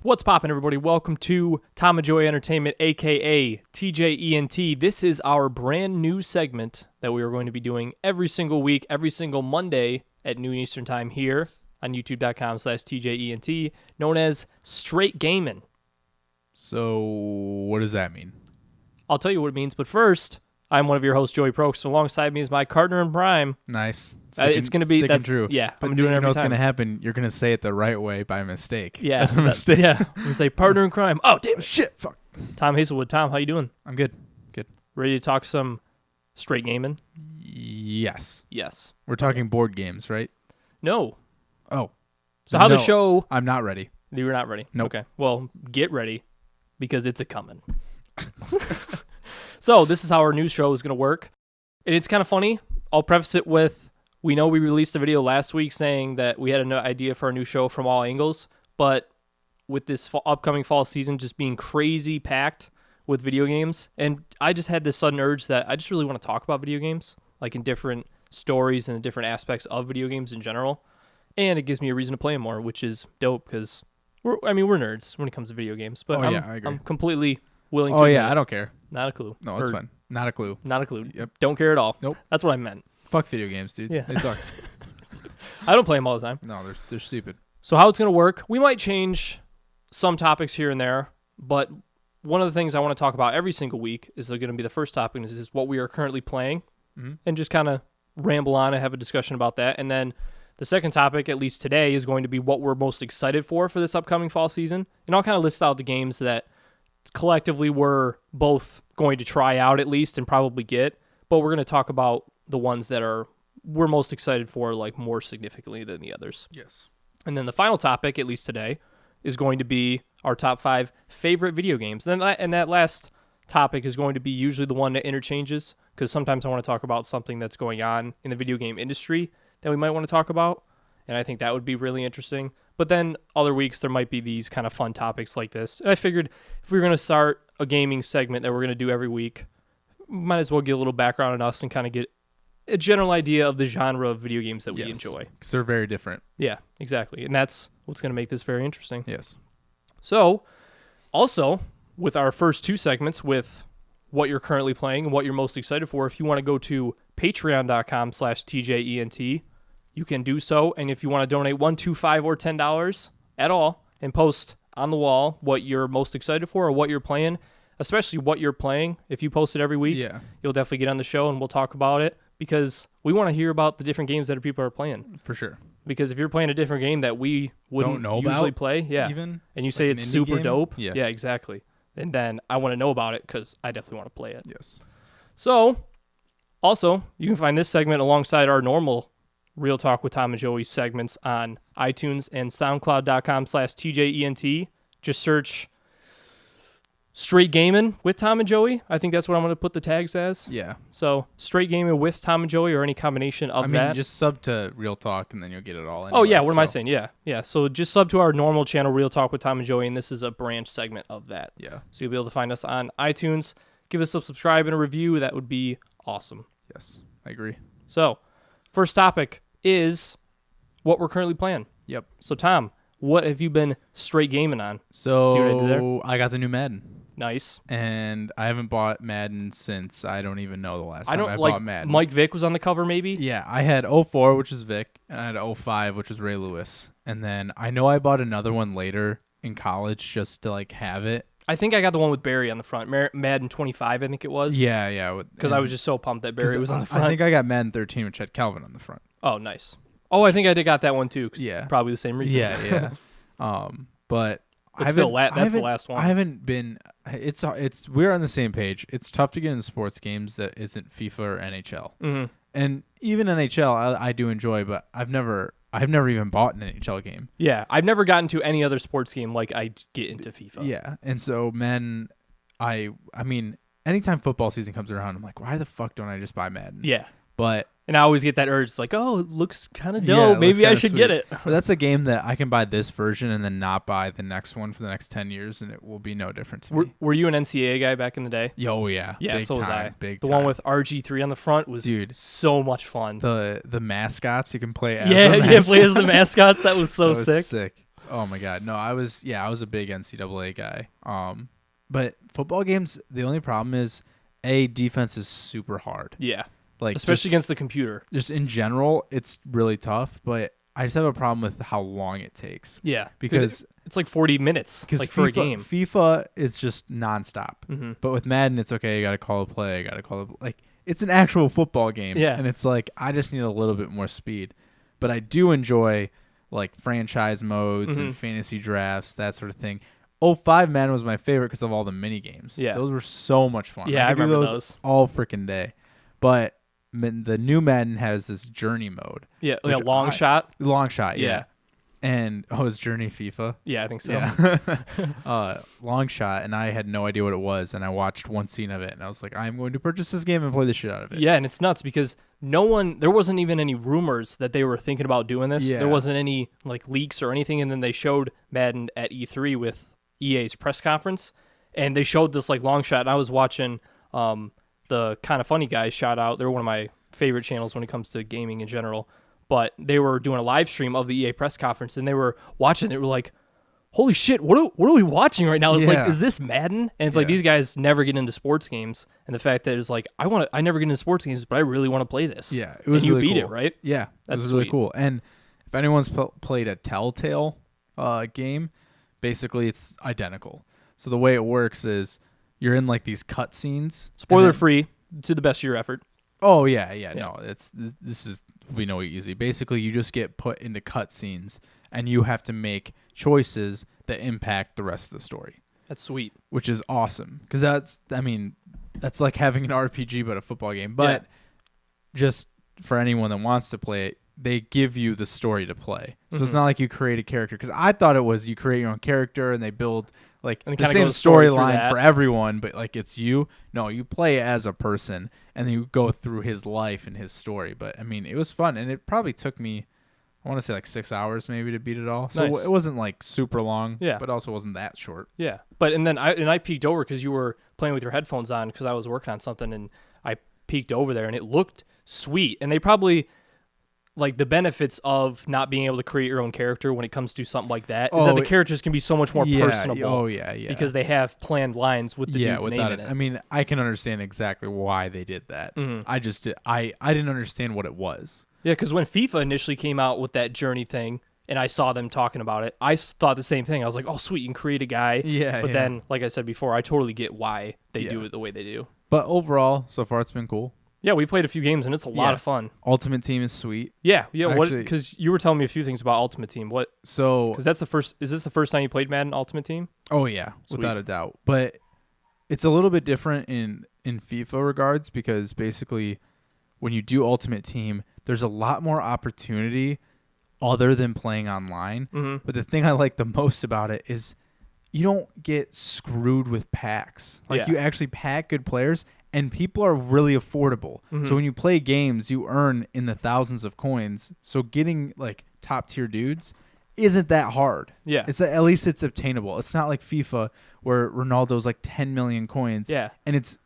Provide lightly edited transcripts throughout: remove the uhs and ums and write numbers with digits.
What's poppin', everybody? Welcome to Tom and Joey Entertainment, a.k.a. TJENT. This is our brand new segment that we are going to be doing every single week, every single Monday at noon Eastern Time here on youtube.com/TJENT, known as Straight Gamin'. So, what does that mean? I'll tell you what it means, but first, I'm one of your hosts, Joey Prokes. Alongside me is my partner in prime. Nice. It's going to be that's true. Yeah, but I'm doing it every what's time. going to happen? You're going to say it the right way by mistake. Yeah, that's a mistake. Yeah, we say partner in crime. Oh, damn it. Shit. Fuck. Tom Hazelwood. Tom, how you doing? I'm good. Good. Ready to talk some straight gaming? Yes. Yes. We're talking board games, right? No. Oh. So how the show... I'm not ready. You're not ready? Nope. Okay. Well, get ready because it's a-coming. So this is how our new show is going to work. And it's kind of funny. I'll preface it with, we know we released a video last week saying that we had an idea for a new show from all angles, but with this upcoming fall season just being crazy packed with video games, and I just had this sudden urge that I just really want to talk about video games, like in different stories and different aspects of video games in general, and it gives me a reason to play them more, which is dope because we're nerds when it comes to video games, but I agree. I'm completely willing to. Oh, yeah, I don't care. Not a clue. No, it's fine. Not a clue. Not a clue. Yep. Don't care at all. Nope. That's what I meant. Fuck video games, dude. Yeah. They suck. I don't play them all the time. No, they're stupid. So how it's going to work, we might change some topics here and there, but one of the things I want to talk about every single week is going to be the first topic, is what we are currently playing, and just kind of ramble on and have a discussion about that. And then the second topic, at least today, is going to be what we're most excited for this upcoming fall season. And I'll kind of list out the games that collectively we're both going to try out at least and probably get, but we're going to talk about the ones that we're most excited for, like, more significantly than the others. Yes. And then the final topic, at least today, is going to be our top 5 favorite video games. And that last topic is going to be usually the one that interchanges, because sometimes I want to talk about something that's going on in the video game industry that we might want to talk about, and I think that would be really interesting. But then other weeks there might be these kind of fun topics like this. And I figured if we were going to start a gaming segment that we're going to do every week, might as well get a little background on us and kind of get a general idea of the genre of video games that we enjoy. Because they're very different. Yeah, exactly. And that's what's going to make this very interesting. Yes. So, also, with our first 2 segments, with what you're currently playing and what you're most excited for, if you want to go to patreon.com/TJENT, you can do so. And if you want to donate $1, $2, $5, or $10 at all and post on the wall what you're most excited for or what you're playing, especially what you're playing, if you post it every week, you'll definitely get on the show and we'll talk about it, because we want to hear about the different games that other people are playing. For sure. Because if you're playing a different game that we wouldn't usually play, even, and you say it's super game? dope, yeah, exactly, and then I want to know about it because I definitely want to play it. Yes. So, also, you can find this segment alongside our normal Real Talk with Tom and Joey segments on iTunes and SoundCloud.com/TJENT. Just search Straight Gamin' with Tom and Joey. I think that's what I'm going to put the tags as. Yeah. So, Straight Gamin' with Tom and Joey, or any combination of that. Just sub to Real Talk and then you'll get it all. Anyway, what am I saying? Yeah. So just sub to our normal channel, Real Talk with Tom and Joey, and this is a branch segment of that. Yeah. So you'll be able to find us on iTunes. Give us a subscribe and a review. That would be awesome. Yes, I agree. So, first topic is what we're currently playing. Yep. So, Tom, what have you been straight gaming on? So, see what I did there? I got the new Madden. Nice. And I haven't bought Madden since I don't even know the last time I bought Madden. Mike Vick was on the cover, maybe? Yeah, I had 04, which was Vick, and I had 05, which was Ray Lewis. And then I know I bought another one later in college just to, like, have it. I think I got the one with Barry on the front. Madden 25, I think it was. Yeah. Because I was just so pumped that Barry was on the front. I think I got Madden 13, which had Calvin on the front. Oh, nice. Oh, I think I got that one too. Yeah. Probably the same reason. Yeah. But that's the last one. I haven't been. It's we're on the same page. It's tough to get into sports games that isn't FIFA or NHL. Mm-hmm. And even NHL, I do enjoy, but I've never even bought an NHL game. Yeah, I've never gotten to any other sports game like I get into FIFA. Yeah, and so Madden, I mean, anytime football season comes around, I'm like, why the fuck don't I just buy Madden? Yeah. And I always get that urge. It's like, oh, it looks kind of dope. Maybe I should get it. But that's a game that I can buy this version and then not buy the next one for the next 10 years, and it will be no different to me. Were you an NCAA guy back in the day? Oh, yeah. Yeah, so was I. Big the time. one with RG3 on the front was so much fun. The mascots, you can play as play as the mascots. That was so that was sick. sick. Oh my God. No, I was a big NCAA guy. But football games, the only problem is defense is super hard. Yeah. Like especially against the computer. Just in general, it's really tough, but I just have a problem with how long it takes. Yeah. Because it's like 40 minutes like for a game. FIFA is just nonstop. Mm-hmm. But with Madden, it's okay, you got to call a play, like it's an actual football game. Yeah. And it's like I just need a little bit more speed. But I do enjoy like franchise modes and fantasy drafts, that sort of thing. 05 Madden was my favorite because of all the mini games. Yeah. Those were so much fun. Yeah, I remember those all freaking day. But the new Madden has this journey mode. Yeah, long shot. Long shot, yeah. Yeah. And is Journey FIFA? Yeah, I think so. Yeah. Long shot, and I had no idea what it was, and I watched one scene of it, and I was like, I'm going to purchase this game and play the shit out of it. Yeah, and it's nuts because there wasn't even any rumors that they were thinking about doing this. Yeah. There wasn't any like leaks or anything, and then they showed Madden at E3 with EA's press conference, and they showed this like long shot, and I was watching the Kind of Funny guys, shout out. They're one of my favorite channels when it comes to gaming in general. But they were doing a live stream of the EA press conference, and they were watching. They were like, "Holy shit! What are we watching right now?" It's like, is this Madden? And it's like these guys never get into sports games, and the fact that it's like, I never get into sports games, but I really want to play this. Yeah, it was. And you really beat cool. it, right? Yeah, that's really cool. And if anyone's played a Telltale game, basically it's identical. So the way it works is you're in like these cutscenes. Spoiler free, to the best of your effort. Oh yeah. No, we know easy. Basically, you just get put into cutscenes, and you have to make choices that impact the rest of the story. That's sweet. Which is awesome, because that's like having an RPG but a football game. But just for anyone that wants to play it, they give you the story to play. So it's not like you create a character. Because I thought it was you create your own character and they build like the same storyline for everyone, but like it's you. No, you play as a person and then you go through his life and his story. But I mean, it was fun, and it probably took me, I want to say like 6 hours maybe to beat it all. So it wasn't like super long, but also wasn't that short. Yeah, but and then I peeked over because you were playing with your headphones on because I was working on something, and I peeked over there and it looked sweet. And they probably, like, the benefits of not being able to create your own character when it comes to something like that is that the characters can be so much more personable. Oh yeah. Because they have planned lines with the dude's name in it. I mean, I can understand exactly why they did that. I didn't understand what it was. Yeah, because when FIFA initially came out with that Journey thing, and I saw them talking about it, I thought the same thing. I was like, oh, sweet, you can create a guy. Yeah. But then, like I said before, I totally get why they do it the way they do. But overall, so far, it's been cool. Yeah, we played a few games, and it's a lot of fun. Ultimate Team is sweet. Yeah. Because you were telling me a few things about Ultimate Team. What? So, because is this the first time you played Madden Ultimate Team? Oh yeah, without a doubt. But it's a little bit different in FIFA regards, because basically, when you do Ultimate Team, there's a lot more opportunity other than playing online. But the thing I like the most about it is you don't get screwed with packs. Like you actually pack good players. And people are really affordable. So when you play games, you earn in the thousands of coins. So getting like top tier dudes isn't that hard. Yeah. At least it's obtainable. It's not like FIFA where Ronaldo's like 10 million coins. Yeah. And it's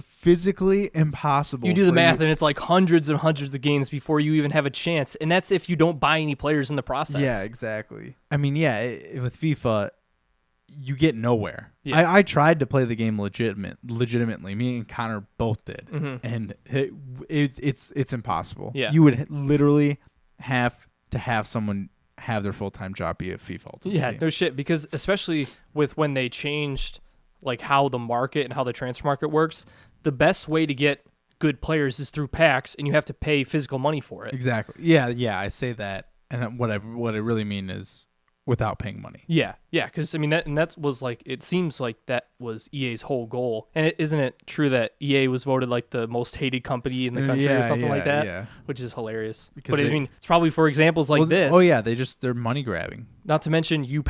physically impossible. You do the math and it's like hundreds and hundreds of games before you even have a chance. And that's if you don't buy any players in the process. Yeah, exactly. I mean, with FIFA, you get nowhere. Yeah. I tried to play the game legitimately. Me and Connor both did, and it's impossible. Yeah. You would literally have to have someone have their full-time job be a FIFA Ultimate Team. No shit. Because especially with when they changed like how the market and how the transfer market works, the best way to get good players is through packs, and you have to pay physical money for it. Exactly. Yeah. I say that, and what I really mean is without paying money. Yeah, because I mean that was like, it seems like that was EA's whole goal. And isn't it true that EA was voted like the most hated company in the country or something like that? Yeah, which is hilarious. But I mean, it's probably for examples like this. Oh yeah, they're money grabbing. Not to mention you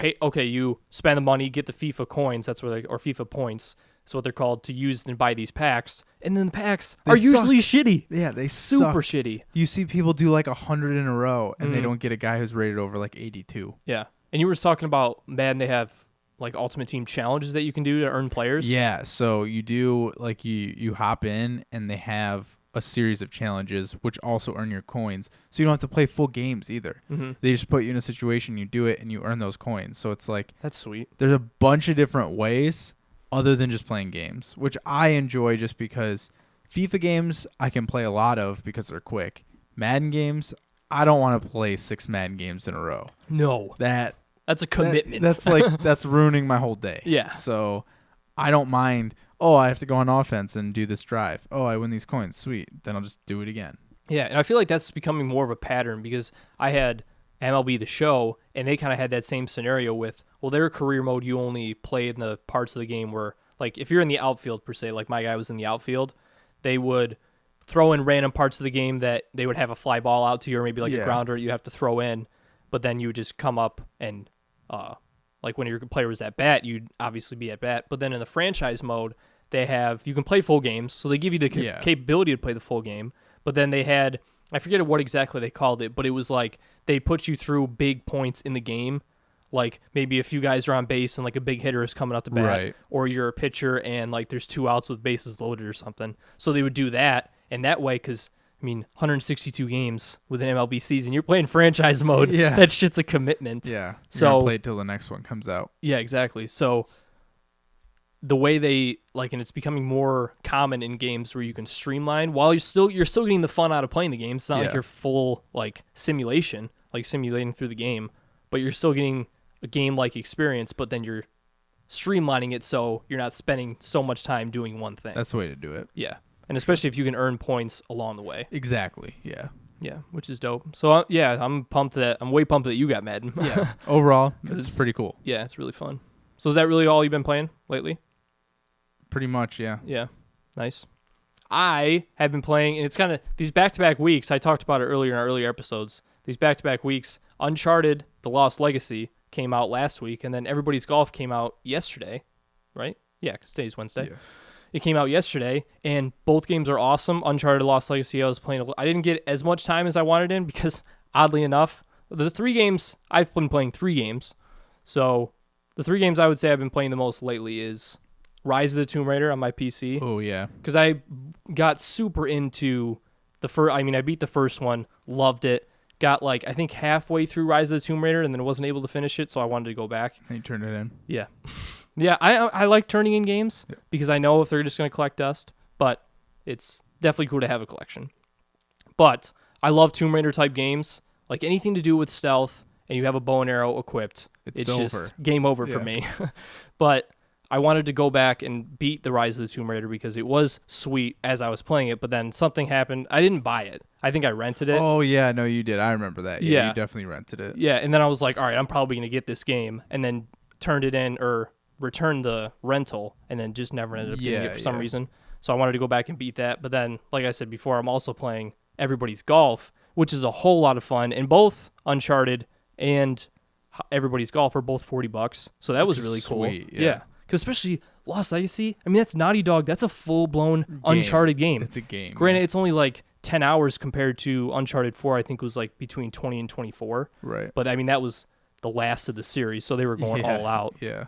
spend the money, get the FIFA coins. That's where or FIFA points. That's what they're called, to use and buy these packs. And then the packs are usually shitty. Yeah, they super shitty. You see people do like 100 in a row, and they don't get a guy who's rated over like 82. Yeah. And you were talking about Madden, they have like Ultimate Team challenges that you can do to earn players. Yeah, so you do like you hop in, and they have a series of challenges, which also earn your coins. So you don't have to play full games either. Mm-hmm. They just put you in a situation, you do it, and you earn those coins. So it's like that's sweet. There's a bunch of different ways other than just playing games, which I enjoy just because FIFA games I can play a lot of because they're quick. Madden games, I don't want to play 6 Madden games in a row. No. That's a commitment. That's ruining my whole day. Yeah. So I don't mind, I have to go on offense and do this drive. Oh, I win these coins. Sweet. Then I'll just do it again. Yeah, and I feel like that's becoming more of a pattern because I had MLB The Show, and they kind of had that same scenario with, their career mode, you only play in the parts of the game where, like, if you're in the outfield, per se, like my guy was in the outfield, they would throw in random parts of the game that they would have a fly ball out to you or maybe like a grounder you have to throw in, but then you would just come up and, like when your player was at bat, you'd obviously be at bat. But then in the franchise mode, you can play full games, so they give you the capability to play the full game. But then they had, I forget what exactly they called it, but it was like they put you through big points in the game. Like maybe a few guys are on base and like a big hitter is coming up the bat, right. Or you're a pitcher and like there's 2 outs with bases loaded or something. So they would do that, and that way, because 162 games with an MLB season, you're playing franchise mode. Yeah, that shit's a commitment. Yeah, so play till the next one comes out. Yeah, exactly. So the way they and it's becoming more common in games where you can streamline while you're still getting the fun out of playing the game. It's not like you're full simulation, like simulating through the game, but you're still getting a game-like experience, but then you're streamlining it so you're not spending so much time doing one thing. That's the way to do it. Yeah. And especially if you can earn points along the way. Exactly. Yeah. Yeah, which is dope. So I'm way pumped that you got Madden. Yeah. Overall, it's pretty cool. Yeah, it's really fun. So is that really all you've been playing lately? Pretty much, yeah. Yeah. Nice. I have been playing, and it's kind of these back-to-back weeks. I talked about it earlier in our earlier episodes. These back-to-back weeks, Uncharted: The Lost Legacy came out last week, and then Everybody's Golf came out yesterday, right? Yeah, because today's Wednesday. Yeah. It came out yesterday, and both games are awesome. Uncharted: Lost Legacy, I was playing. I didn't get as much time as I wanted in because, oddly enough, the 3 games, I've been playing 3 games. So the 3 games I would say I've been playing the most lately is Rise of the Tomb Raider on my PC. Oh, yeah. Because I got super into the first. I beat the first one, loved it. Got I think halfway through Rise of the Tomb Raider and then wasn't able to finish it, so I wanted to go back. And you turned it in. Yeah. Yeah, I like turning in games because I know if they're just going to collect dust, but it's definitely cool to have a collection. But I love Tomb Raider type games, like anything to do with stealth and you have a bow and arrow equipped. It's just game over for me. But I wanted to go back and beat the Rise of the Tomb Raider because it was sweet as I was playing it, but then something happened. I didn't buy it. I think I rented it. Oh, yeah. No, you did. I remember that. Yeah, you definitely rented it. Yeah, and then I was like, all right, I'm probably going to get this game, and then turned it in or returned the rental, and then just never ended up getting it for some reason. So I wanted to go back and beat that. But then, like I said before, I'm also playing Everybody's Golf, which is a whole lot of fun. And both Uncharted and Everybody's Golf are both $40. So that was really cool. Yeah. Because especially Lost Legacy, that's Naughty Dog. That's a full-blown Uncharted game. It's a game. Granted, it's only 10 hours compared to Uncharted 4, I think was between 20 and 24. Right. But that was the last of the series, so they were going all out. Yeah.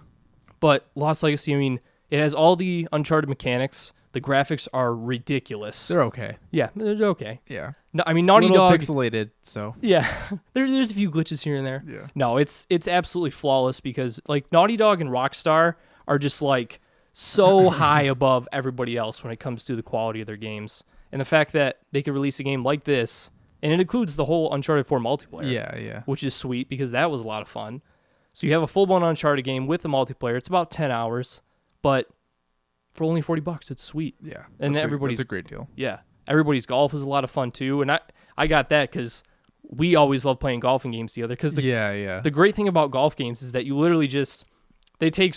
But Lost Legacy, it has all the Uncharted mechanics. The graphics are ridiculous. They're okay. Yeah, they're okay. Yeah. No, Naughty Dog. Pixelated, so. Yeah. There's a few glitches here and there. Yeah. No, it's absolutely flawless because Naughty Dog and Rockstar are just so high above everybody else when it comes to the quality of their games. And the fact that they could release a game like this, and it includes the whole Uncharted 4 multiplayer. Yeah. Which is sweet because that was a lot of fun. So you have a full-blown Uncharted game with the multiplayer. It's about 10 hours, but for only $40, it's sweet. Yeah. And that's a great deal. Yeah. Everybody's Golf is a lot of fun too. And I got that because we always love playing golfing games together. Because the great thing about golf games is that you literally they take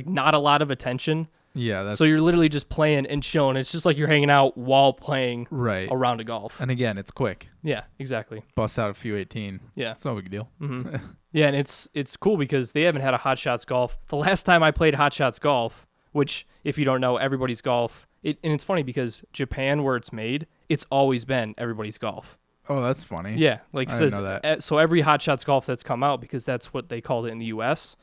not a lot of attention. Yeah. So you're literally just playing and chilling. It's just like you're hanging out while playing a round of golf. And again, it's quick. Yeah, exactly. Bust out a few 18. Yeah. It's no big deal. Mm-hmm. Yeah, and it's cool because they haven't had a Hot Shots Golf. The last time I played Hot Shots Golf, which if you don't know, Everybody's Golf, and it's funny because Japan, where it's made, it's always been Everybody's Golf. Oh, that's funny. Yeah, I didn't know that. So every Hot Shots Golf that's come out, because that's what they called it in the U.S.,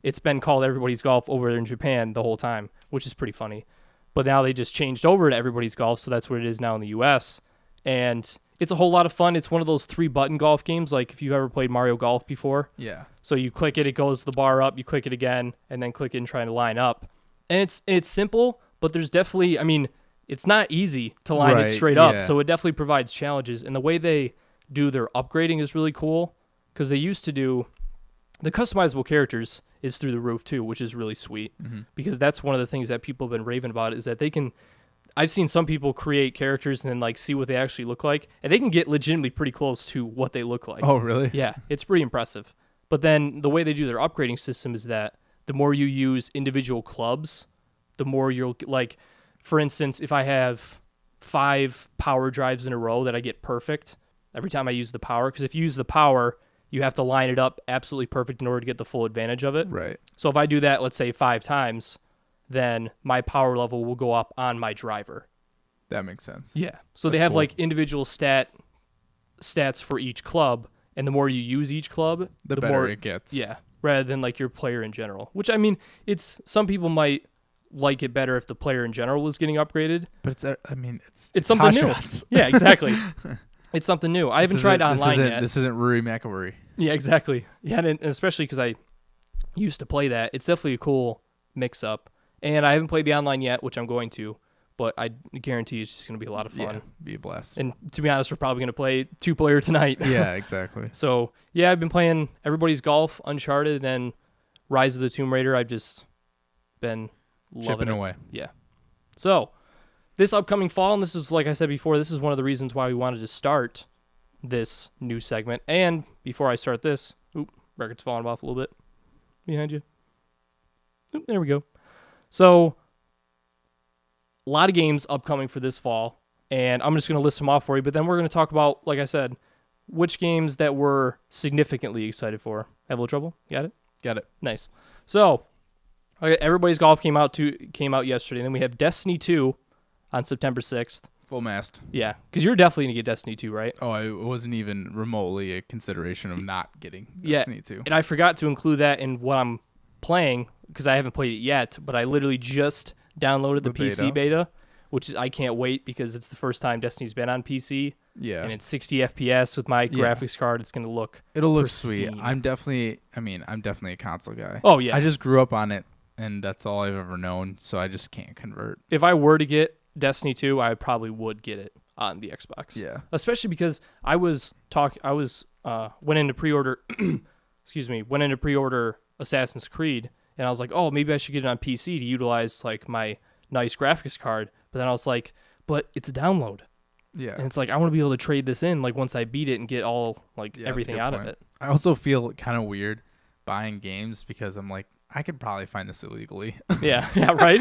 it's been called Everybody's Golf over there in Japan the whole time, which is pretty funny. but now they just changed over to Everybody's Golf, so that's what it is now in the US. And it's a whole lot of fun. It's one of those 3-button golf games, like if you've ever played Mario Golf before. Yeah. So you click it, it goes the bar up, you click it again, and then click it and try to line up. And it's simple, but there's definitely, I mean, it's not easy to line it straight up, so it definitely provides challenges. And the way they do their upgrading is really cool, because they used to do the customizable characters is through the roof too, which is really sweet, because that's one of the things that people have been raving about, is that they can, I've seen some people create characters and then like see what they actually look like, and they can get legitimately pretty close to what they look like. Oh, really? Yeah, it's pretty impressive. But then the way they do their upgrading system is that the more you use individual clubs, the more you'll, like, for instance, if I have 5 power drives in a row that I get perfect every time I use the power, because if you use the power, you have to line it up absolutely perfect in order to get the full advantage of it. Right. So if I do that, let's say 5 times, then my power level will go up on my driver. That makes sense. Yeah. So they have like individual stats for each club, and the more you use each club, the better more it gets. Yeah. Rather than like your player in general, which, I mean, it's, some people might like it better if the player in general was getting upgraded. But it's, I mean, it's something new. Yeah, exactly. It's something new. I haven't tried online yet. This isn't Rory McIlroy. Yeah, exactly. Yeah, and especially because I used to play that. It's definitely a cool mix-up. And I haven't played the online yet, which I'm going to, but I guarantee it's just going to be a lot of fun. Yeah, be a blast. And to be honest, we're probably going to play 2-player tonight. Yeah, exactly. So, yeah, I've been playing Everybody's Golf, Uncharted, and then Rise of the Tomb Raider. I've just been loving it. Away. Yeah. So, this upcoming fall, and this is, like I said before, this is one of the reasons why we wanted to start this new segment. And before I start this, record's falling off a little bit behind you. There we go. So, a lot of games upcoming for this fall, and I'm just going to list them off for you, but then we're going to talk about, like I said, which games that we're significantly excited for. Have a little trouble? Got it? Got it. Nice. So, okay, Everybody's Golf came out yesterday, and then we have Destiny 2 on September 6th. Full mast. Yeah, because you're definitely going to get Destiny 2, right? Oh, it wasn't even remotely a consideration of not getting Destiny 2. And I forgot to include that in what I'm playing, because I haven't played it yet, but I literally just downloaded the PC beta, which I can't wait, because it's the first time Destiny's been on PC. Yeah. And it's 60 FPS with my graphics card. It's going to look It'll look pristine. sweet. I'm definitely a console guy. Oh, yeah. I just grew up on it, and that's all I've ever known, so I just can't convert. If I were to get Destiny 2, I probably would get it on the Xbox. Yeah. Especially because I went into pre-order went into pre-order Assassin's Creed, and I was like, oh, maybe I should get it on PC to utilize like my nice graphics card. But then I was like, but it's a download. Yeah. And it's like, I want to be able to trade this in like once I beat it and get all like everything out of it. I also feel kind of weird buying games, because I'm like, I could probably find this illegally. Yeah, right.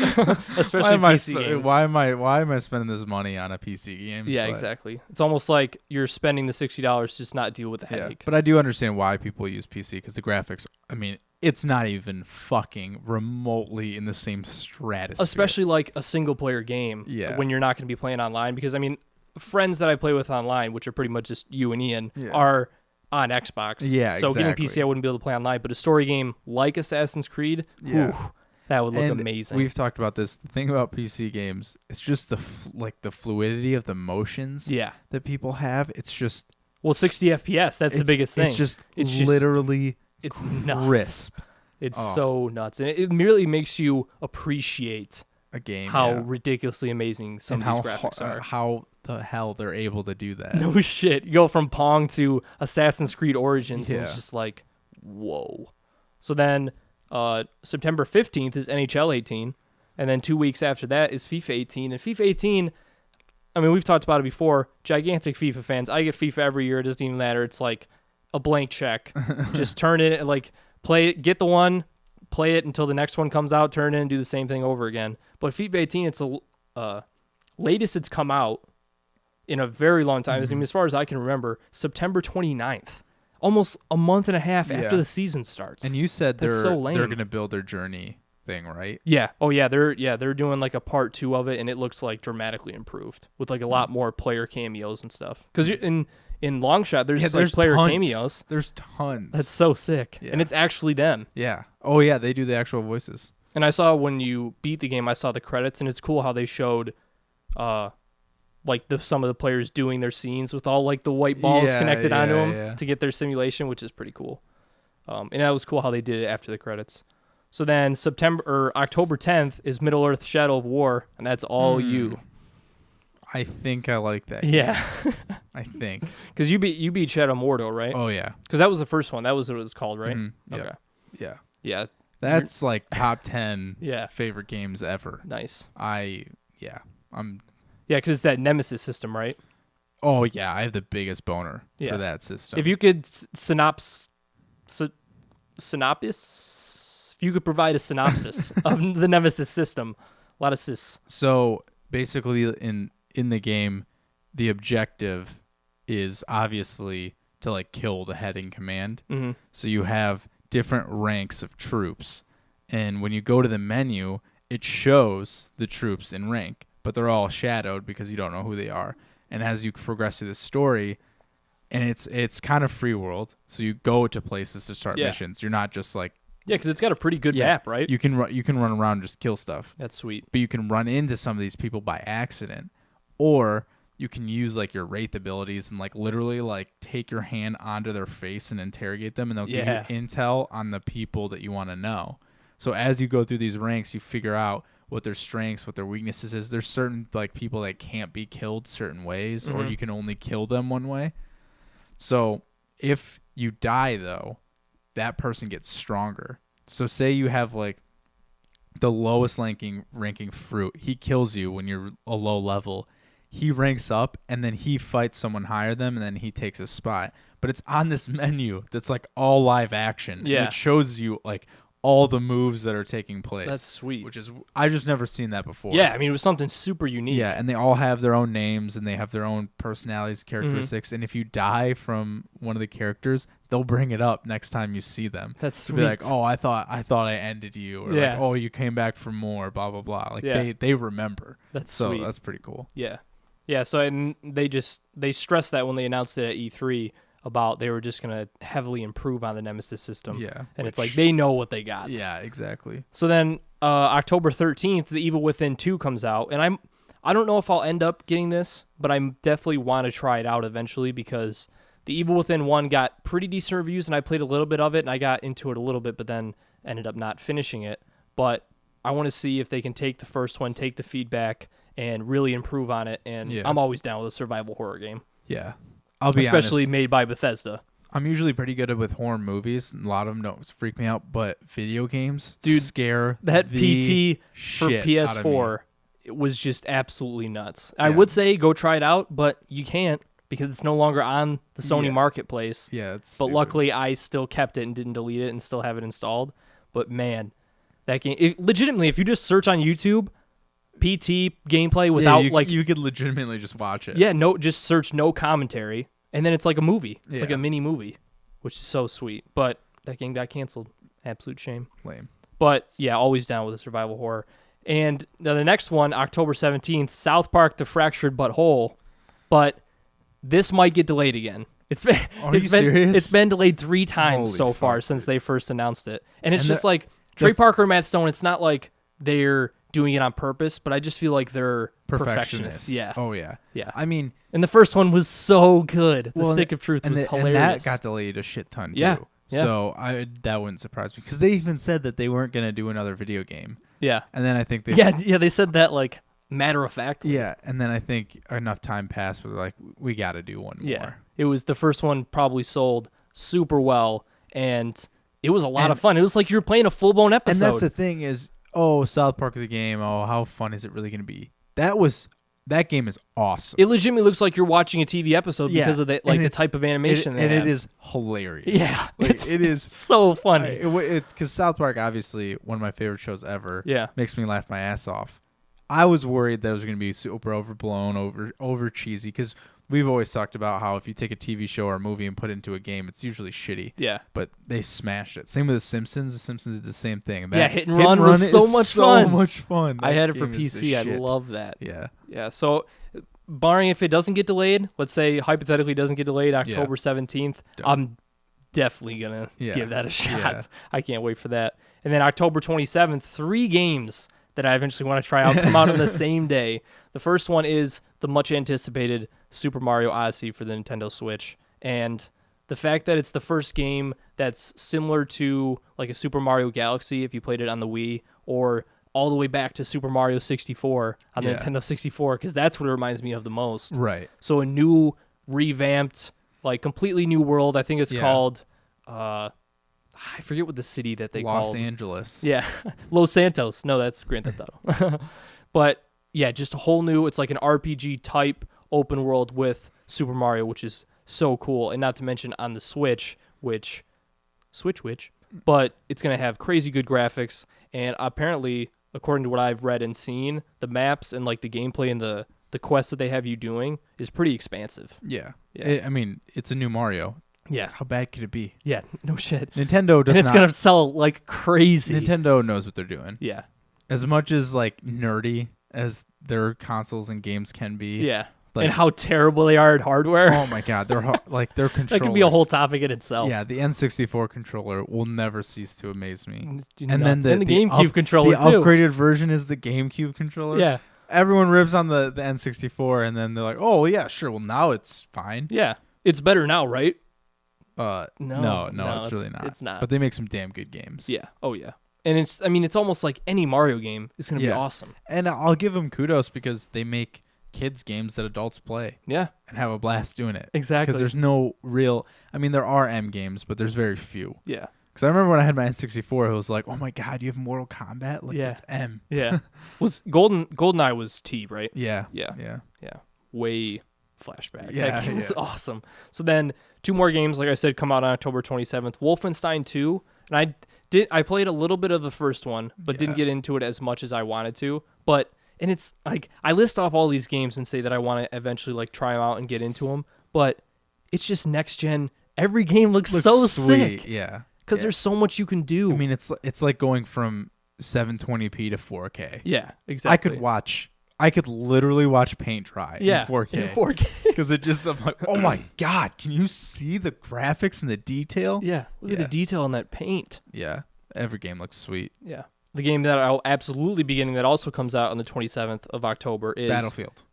Especially PC games. Why am I spending this money on a PC game? Yeah, exactly. It's almost like you're spending the $60 to just not deal with the headache. Yeah, but I do understand why people use PC, because the graphics, I mean, it's not even fucking remotely in the same stratosphere. Especially like a single player game when you're not going to be playing online, because I mean, friends that I play with online, which are pretty much just you and Ian, are on Xbox. Yeah, so getting PC, I wouldn't be able to play online, but a story game like Assassin's Creed, that would look amazing. We've talked about this. The thing about PC games, it's just the fluidity of the motions that people have. It's just 60 FPS. That's the biggest thing. It's literally it's nuts. Crisp. It's so nuts, and it merely makes you appreciate a game, how ridiculously amazing some of these graphics are. How the hell they're able to do that? No shit. You go from Pong to Assassin's Creed Origins, and it's just like, whoa. So then September 15th is NHL 18, and then 2 weeks after that is FIFA 18. And FIFA 18, I mean, we've talked about it before, gigantic FIFA fans. I get FIFA every year. It doesn't even matter. It's like a blank check. Just turn it, like, play it, get the one, play it until the next one comes out, turn it in, and do the same thing over again. But FIFA 18, it's the latest it's come out in a very long time. I mean, as far as I can remember, September 29th. Almost a month and a half after the season starts. And you said they're going to build their journey thing, right? Yeah. Oh yeah, they're doing like a part 2 of it, and it looks like dramatically improved with like a lot more player cameos and stuff. Because in Longshot, there's player cameos. There's tons. That's so sick. Yeah. And it's actually them. Yeah. Oh yeah, they do the actual voices. And I saw when you beat the game, I saw the credits, and it's cool how they showed, like some of the players doing their scenes with all like the white balls connected onto them to get their simulation, which is pretty cool. And that was cool how they did it after the credits. So then October 10th is Middle-earth: Shadow of War, and that's all you. I think I like that. Yeah. I think. Because you beat Shadow Mordor, right? Oh, yeah. Because that was the first one. That was what it was called, right? Mm-hmm. Yep. Okay. Yeah. Yeah. That's like top 10 favorite games ever. Nice. I'm... Yeah, because it's that Nemesis system, right? Oh, yeah. I have the biggest boner for that system. If you could if you could provide a synopsis of the Nemesis system, a lot of sis. So basically in the game, the objective is obviously to like kill the head in command. Mm-hmm. So you have different ranks of troops. And when you go to the menu, it shows the troops in rank, but they're all shadowed because you don't know who they are. And as you progress through the story, and it's kind of free world, so you go to places to start missions. You're not just like because it's got a pretty good map, right? You can run around and just kill stuff. That's sweet. But you can run into some of these people by accident, or you can use like your wraith abilities and like literally like take your hand onto their face and interrogate them, and they'll give you intel on the people that you want to know. So as you go through these ranks, you figure out what their strengths, what their weaknesses is. There's certain like people that can't be killed certain ways, or you can only kill them one way. So if you die, though, that person gets stronger. So say you have like the lowest ranking fruit. He kills you when you're a low level. He ranks up, and then he fights someone higher than him, and then he takes his spot. But it's on this menu that's like all live action. Yeah. And it shows you like all the moves that are taking place. That's sweet. Which is, I just never seen that before. Yeah, I mean, it was something super unique. Yeah, and they all have their own names, and they have their own personalities, characteristics. And if you die from one of the characters, they'll bring it up next time you see them. That's sweet. Be like, oh, I thought I ended you, or like, oh, you came back for more, blah blah blah. Like they remember. That's so sweet. That's pretty cool. Yeah, yeah. So and they stressed that when they announced it at E3. About they were just going to heavily improve on the Nemesis system. Yeah. And it's like they know what they got. Yeah, exactly. So then October 13th, The Evil Within 2 comes out. And I don't know if I'll end up getting this, but I definitely want to try it out eventually because The Evil Within 1 got pretty decent reviews, and I played a little bit of it, and I got into it a little bit, but then ended up not finishing it. But I want to see if they can take the first one, take the feedback, and really improve on it. And I'm always down with a survival horror game. Yeah. I'll be especially honest, made by Bethesda. I'm usually pretty good with horror movies. A lot of them don't freak me out, but video games scare that the PT for shit PS4 it was just absolutely nuts. I would say go try it out, but you can't because it's no longer on the Sony marketplace. Yeah, it's but stupid. luckily I still kept it and didn't delete it and still have it installed. But man, that game legitimately, if you just search on YouTube PT gameplay without you could legitimately just watch it. Yeah, just search no commentary, and then it's like a movie. It's like a mini movie, which is so sweet. But that game got canceled. Absolute shame. Lame. But yeah, always down with a survival horror. And the next one, October 17th, South Park: The Fractured But Whole. But this might get delayed again. Serious? It's been delayed 3 times so far since they first announced it. And it's just like Trey Parker and Matt Stone, it's not like they're doing it on purpose, but I just feel like they're perfectionists. Yeah. Oh, yeah. Yeah. I mean... And the first one was so good. The Stick of Truth was hilarious. And that got delayed a shit ton, too. Yeah. So that wouldn't surprise me. Because they even said that they weren't going to do another video game. Yeah. And then I think they... Yeah, they said that, like, matter of fact. Yeah, and then I think enough time passed where they're like, we got to do one more. Yeah. It was the first one probably sold super well, and it was a lot of fun. It was like you were playing a full-blown episode. And that's the thing is... Oh, South Park the game. Oh, how fun is it really going to be? That game is awesome. It legitimately looks like you're watching a TV episode because of the type of animation they have. And it is hilarious. Yeah. It is so funny. Because South Park, obviously, one of my favorite shows ever. Yeah. Makes me laugh my ass off. I was worried that it was going to be super overblown, over cheesy, because we've always talked about how if you take a TV show or a movie and put it into a game, it's usually shitty. Yeah. But they smashed it. Same with The Simpsons. The Simpsons did the same thing. Hit and Run was so much fun. So much fun. I had it for PC. I love that. Yeah. Yeah. So, barring if it doesn't get delayed, let's say hypothetically doesn't get delayed October 17th, I'm definitely going to give that a shot. Yeah. I can't wait for that. And then October 27th, 3 games that I eventually want to try out come out on the same day. The first one is the much anticipated Super Mario Odyssey for the Nintendo Switch. And the fact that it's the first game that's similar to like a Super Mario Galaxy if you played it on the Wii, or all the way back to Super Mario 64 on the Nintendo 64, because that's what it reminds me of the most. Right. So a new, revamped, like completely new world. I think it's called, I forget what the city that they called. Los Angeles. Yeah. Los Santos. No, that's Grand Theft Auto. But yeah, just a whole new, it's like an RPG type open world with Super Mario, which is so cool. And not to mention on the Switch, but it's going to have crazy good graphics. And apparently, according to what I've read and seen, the maps and like the gameplay and the quest that they have you doing is pretty expansive. Yeah. I mean, it's a new Mario. Yeah. How bad could it be? Yeah, no shit. Nintendo does and it's going to sell like crazy. Nintendo knows what they're doing. Yeah. As much as like nerdy as their consoles and games can be. Yeah. Like, and how terrible they are at hardware. Oh my god, they're like their controllers. That could be a whole topic in itself. Yeah, the N64 controller will never cease to amaze me. And then the GameCube controller the too. upgraded version is the GameCube controller. Yeah. Everyone rips on the N64, and then they're like, "Oh yeah, sure. Well, now it's fine." Yeah, it's better now, right? No, it's really not. It's not. But they make some damn good games. Yeah. Oh yeah. And it's almost like any Mario game is going to be awesome. And I'll give them kudos because they make kids games that adults play. Yeah. And have a blast doing it. Exactly. Because there's no real, I mean, there are M games, but there's very few. Yeah. Because I remember when I had my N64, it was like, oh my god, you have Mortal Kombat? Like, yeah. it's M. Yeah. Was GoldenEye was T, right? Yeah. Yeah. Yeah. Yeah. Way flashback. Yeah, that game was awesome. So then 2 more games, like I said, come out on October 27th. Wolfenstein II, and I played a little bit of the first one, but didn't get into it as much as I wanted to. And it's like, I list off all these games and say that I want to eventually like try them out and get into them, but it's just next gen. Every game looks so sweet. sick. Yeah. Because there's so much you can do. I mean, it's like going from 720p to 4K. Yeah, exactly. I could literally watch paint dry in 4K. In 4K. Because I'm like, oh my god, can you see the graphics and the detail? Yeah, look at the detail in that paint. Yeah, every game looks sweet. Yeah. The game that I'll absolutely be getting that also comes out on the 27th of October is... Battlefield.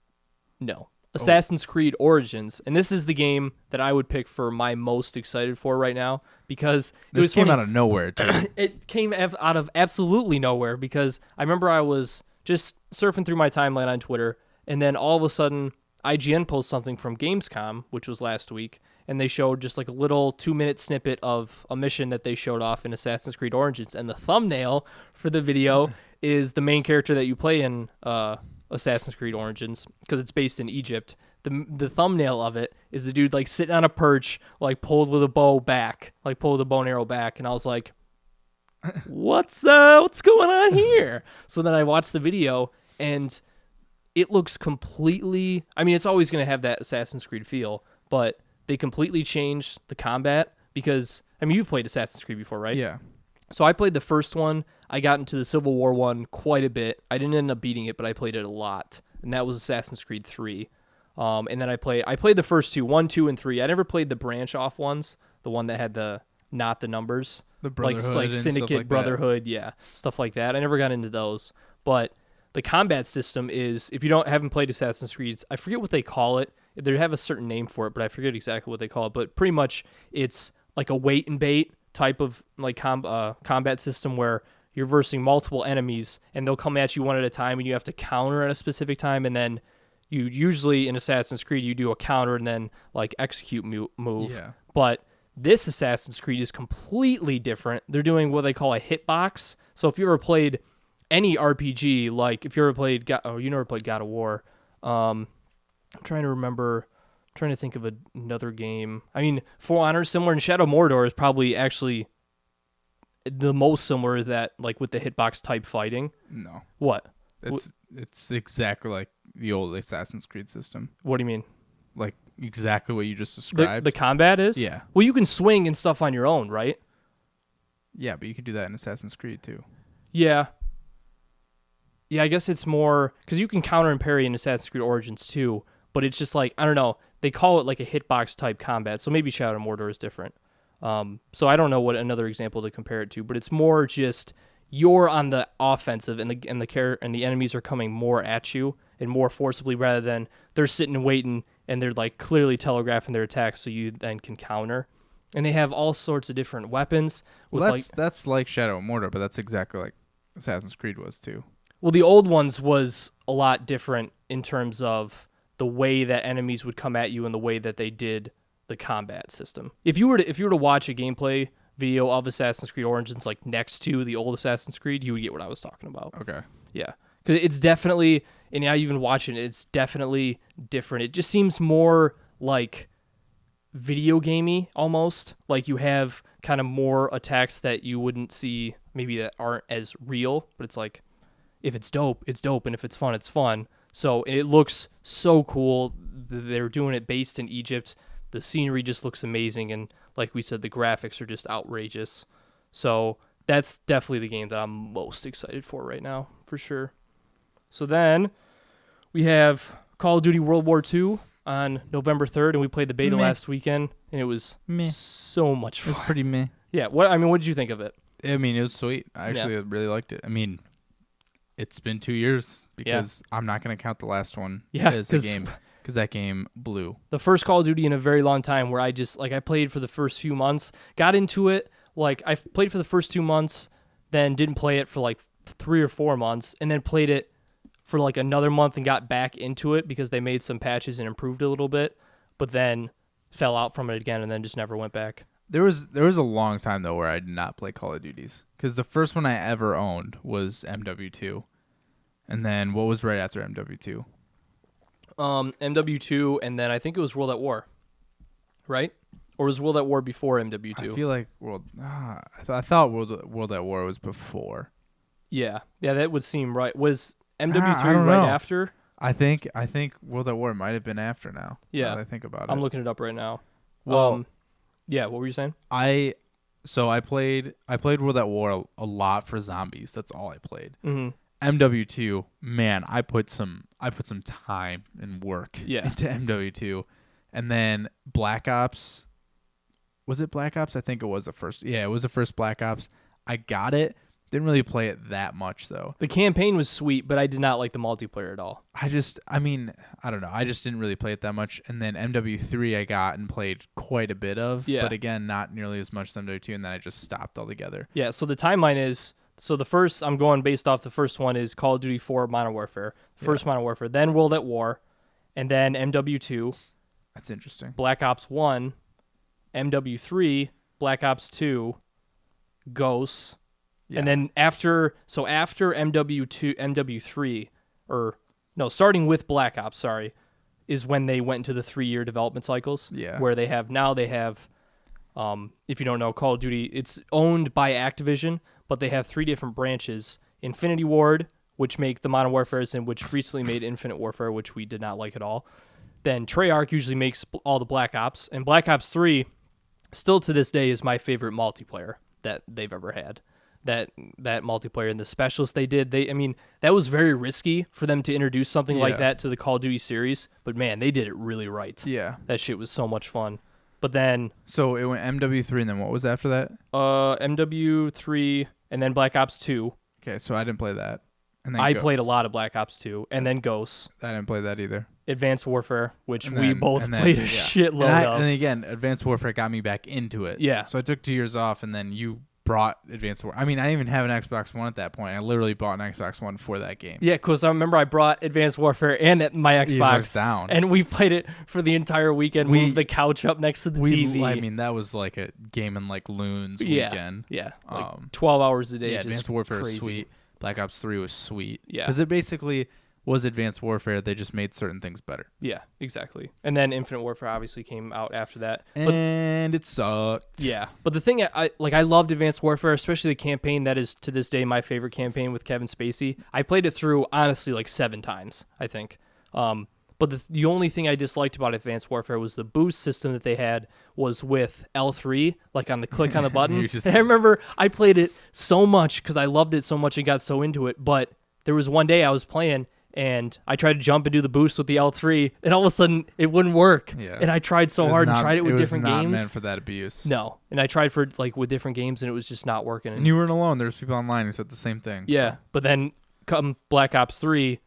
No. Assassin's Creed Origins. And this is the game that I would pick for my most excited for right now because... This came out of nowhere, too. It came out of absolutely nowhere because I remember I was just surfing through my timeline on Twitter, and then all of a sudden IGN posted something from Gamescom, which was last week, and they showed just like a little 2-minute snippet of a mission that they showed off in Assassin's Creed Origins, and the thumbnail for the video is the main character that you play in Assassin's Creed Origins, because it's based in Egypt. The thumbnail of it is the dude like sitting on a perch, like pulled with a bow and arrow back, and I was like, what's going on here? So then I watched the video, and it looks completely, I mean, it's always going to have that Assassin's Creed feel, but they completely changed the combat because, I mean, you've played Assassin's Creed before, right? Yeah. So I played the first one. I got into the Civil War one quite a bit. I didn't end up beating it, but I played it a lot, and that was Assassin's Creed 3. And then I played the first 2, 1, 2, and 3. I never played the branch off ones, the one that had not the numbers. The Brotherhood, like Syndicate, like Brotherhood, stuff like that. I never got into those, but the combat system is, if you haven't played Assassin's Creed, I forget what they call it. They have a certain name for it, but I forget exactly what they call it. But pretty much, it's like a wait and bait type of like combat system where you're versing multiple enemies, and they'll come at you one at a time, and you have to counter at a specific time, and then you usually in Assassin's Creed you do a counter and then like execute move. Yeah. But this Assassin's Creed is completely different. They're doing what they call a hitbox. So if you ever played any RPG, like if you ever played, you never played God of War. I'm trying to think of another game. I mean, For Honor is similar, and Shadow of Mordor is probably actually the most similar to that, like with the hitbox type fighting. No. What? It's exactly like the old Assassin's Creed system. What do you mean? Like exactly what you just described. The combat is? Yeah. Well, you can swing and stuff on your own, right? Yeah, but you could do that in Assassin's Creed too. Yeah. Yeah, I guess it's more because you can counter and parry in Assassin's Creed Origins too, but it's just like, I don't know, they call it like a hitbox type combat, so maybe Shadow of Mordor is different. So I don't know what another example to compare it to, but it's more just you're on the offensive and the enemies are coming more at you and more forcibly rather than they're sitting and waiting and they're like clearly telegraphing their attacks so you then can counter. And they have all sorts of different weapons. Well, that's like Shadow of Mordor, but that's exactly like Assassin's Creed was too. Well, the old ones was a lot different in terms of the way that enemies would come at you and the way that they did the combat system. If you were to watch a gameplay video of Assassin's Creed Origins like next to the old Assassin's Creed, you would get what I was talking about. Okay. Yeah. Because it's definitely, and now even watching it, it's definitely different. It just seems more like video gamey almost. Like you have kind of more attacks that you wouldn't see maybe that aren't as real, but it's like if it's dope, it's dope, and if it's fun, it's fun. So it looks so cool. They're doing it based in Egypt. The scenery just looks amazing, and like we said, the graphics are just outrageous. So that's definitely the game that I'm most excited for right now, for sure. So then we have Call of Duty World War II on November 3rd, and we played the beta last weekend, and it was so much fun. It was pretty meh. Yeah, what did you think of it? I mean, it was sweet. I actually really liked it. I mean, it's been 2 years because I'm not going to count the last one as a game because that game blew. The first Call of Duty in a very long time where I played for the first few months, got into it, like I played for the first 2 months, then didn't play it for like 3 or 4 months, and then played it for like another month and got back into it because they made some patches and improved a little bit, but then fell out from it again and then just never went back. There was a long time though where I did not play Call of Duties because the first one I ever owned was MW2, and then what was right after MW2? MW2, and then I think it was World at War, right? Or was World at War before MW2? I feel like I thought World at War was before. Yeah, that would seem right. Was MW3 right after? I think World at War might have been after now. Yeah, now that I think about it. I'm looking it up right now. Well, yeah, what were you saying? I played World at War a lot for zombies. That's all I played. Mm-hmm. MW2, man, I put some time and work into MW2, and then Black Ops. Was it Black Ops? I think it was the first. Yeah, it was the first Black Ops. I got it. Didn't really play it that much though. The campaign was sweet, but I did not like the multiplayer at all. I don't know. I just didn't really play it that much. And then MW3 I got and played quite a bit of, but again, not nearly as much as MW2, and then I just stopped altogether. Yeah, so the timeline is, the first, I'm going based off the first one, is Call of Duty 4 Modern Warfare. First Modern Warfare, then World at War, and then MW2. That's interesting. Black Ops 1, MW3, Black Ops 2, Ghosts. Yeah. And then after MW3, starting with Black Ops, is when they went into the 3-year development cycles. Yeah. Where they have, if you don't know, Call of Duty, it's owned by Activision, but they have 3 different branches. Infinity Ward, which make the Modern Warfares, and which recently made Infinite Warfare, which we did not like at all. Then Treyarch usually makes all the Black Ops, and Black Ops 3, still to this day, is my favorite multiplayer that they've ever had. That multiplayer and the specialists they did, that was very risky for them to introduce something like that to the Call of Duty series, but man, they did it really right. Yeah. That shit was so much fun. But then... So it went MW3, and then what was after that? MW3, and then Black Ops 2. Okay, so I didn't play that. And then I played a lot of Black Ops 2, and then Ghosts. I didn't play that either. Advanced Warfare, which we both played a shitload of. And again, Advanced Warfare got me back into it. Yeah. So I took 2 years off, and then you brought Advanced Warfare. I mean, I didn't even have an Xbox One at that point. I literally bought an Xbox One for that game. Yeah, because I remember I brought Advanced Warfare and my Xbox down, and we played it for the entire weekend. We moved the couch up next to the TV. I mean, that was like a gaming like loons weekend. Yeah, like 12 hours a day. Yeah, Advanced Warfare was sweet. Black Ops 3 was sweet. Yeah, because it basically was Advanced Warfare. They just made certain things better. Yeah, exactly. And then Infinite Warfare obviously came out after that. And it sucked. Yeah. But the thing, I loved Advanced Warfare, especially the campaign that is to this day my favorite campaign with Kevin Spacey. I played it through, honestly, like 7 times, I think. But the only thing I disliked about Advanced Warfare was the boost system that they had was with L3, like on the click on the button. I remember I played it so much because I loved it so much and got so into it. But there was one day I was playing, and I tried to jump and do the boost with the L3, and all of a sudden it wouldn't work. Yeah. And I tried so hard and tried it with different games. It was not meant for that abuse. No. And I tried for like with different games, and it was just not working. And you weren't alone. There's people online who said the same thing. Yeah. So. But then come Black Ops 3,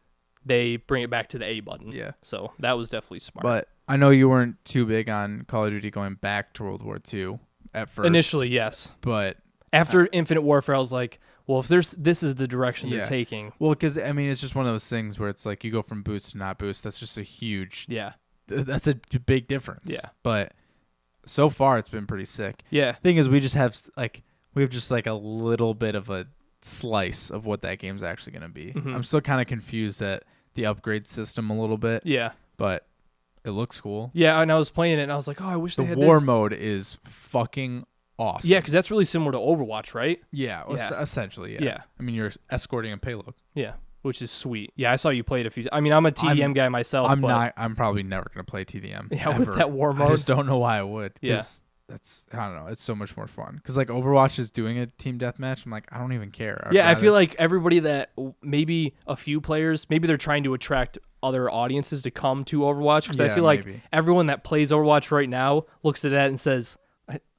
they bring it back to the A button. Yeah. So that was definitely smart. But I know you weren't too big on Call of Duty going back to World War II at first. Initially, yes. But after Infinite Warfare, I was like, well, if this is the direction they're taking. Well, because, I mean, it's just one of those things where it's like you go from boost to not boost. That's just a huge... Yeah. That's a big difference. Yeah. But so far, it's been pretty sick. Yeah. Thing is, we have just like a little bit of a slice of what that game's actually going to be. Mm-hmm. I'm still kind of confused at the upgrade system a little bit. Yeah. But it looks cool. Yeah, and I was playing it, and I was like, oh, I wish they had The war this. mode is fucking awesome. Yeah, because that's really similar to Overwatch, right? Yeah, essentially, yeah. Yeah. I mean, you're escorting a payload. Yeah, which is sweet. Yeah, I saw you play it a few. I mean, I'm a TDM guy myself. I'm probably never gonna play TDM. Yeah, ever. with that war mode. I just don't know why I would. Yeah. I don't know. It's so much more fun. Because like Overwatch is doing a team deathmatch. I'm like, I don't even care. I feel like everybody that maybe a few players, maybe they're trying to attract other audiences to come to Overwatch. Because I feel like everyone that plays Overwatch right now looks at that and says,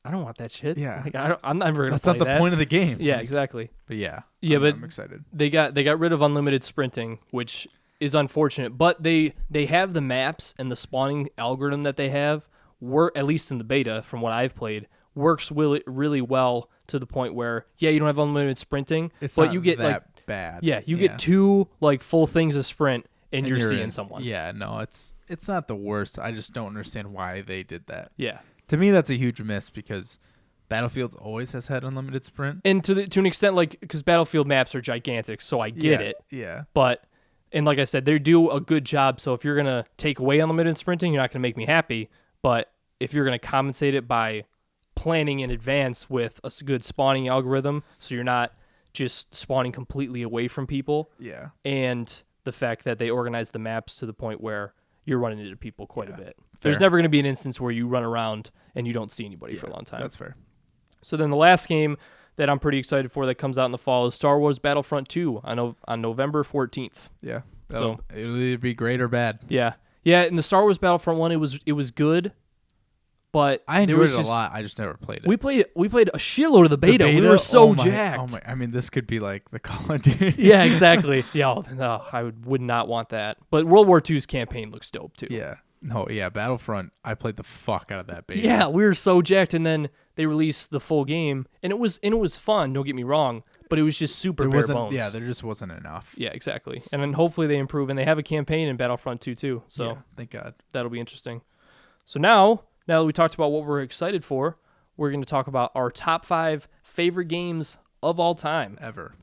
I don't want that shit. Yeah. Like, I'm never gonna. That's play not the point of the game. Yeah, exactly. But I'm excited. They got rid of unlimited sprinting, which is unfortunate. But they have the maps and the spawning algorithm that they have work, at least in the beta from what I've played, works really really well to the point where you don't have unlimited sprinting, but you get that bad. Yeah, you get 2 like full things of sprint and you're seeing someone. Yeah, no, it's not the worst. I just don't understand why they did that. Yeah. To me, that's a huge miss because Battlefield always has had unlimited sprint. And to an extent, like, because Battlefield maps are gigantic, so I get it. Yeah. But, and like I said, they do a good job. So if you're going to take away unlimited sprinting, you're not going to make me happy. But if you're going to compensate it by planning in advance with a good spawning algorithm, so you're not just spawning completely away from people. Yeah. And the fact that they organize the maps to the point where you're running into people quite a bit. Fair. There's never going to be an instance where you run around and you don't see anybody for a long time. That's fair. So then the last game that I'm pretty excited for that comes out in the fall is Star Wars Battlefront 2 on November 14th. Yeah. So it'll either be great or bad. Yeah. Yeah, in the Star Wars Battlefront 1 it was good, but I enjoyed it a lot. I just never played it. We played a shitload of the beta. We were so jacked. Oh my! I mean, this could be like the Call of Duty. Yeah, exactly. Yeah, no, I would not want that. But World War II's campaign looks dope too. Yeah. No, yeah, Battlefront, I played the fuck out of that beta. Yeah, we were so jacked, and then they released the full game, and it was fun, don't get me wrong, but it was just super bare bones. Yeah, there just wasn't enough. Yeah, exactly. And then hopefully they improve, and they have a campaign in Battlefront 2 too, so yeah, thank God. That'll be interesting. So now that we talked about what we're excited for, we're going to talk about our top 5 favorite games of all time. Ever.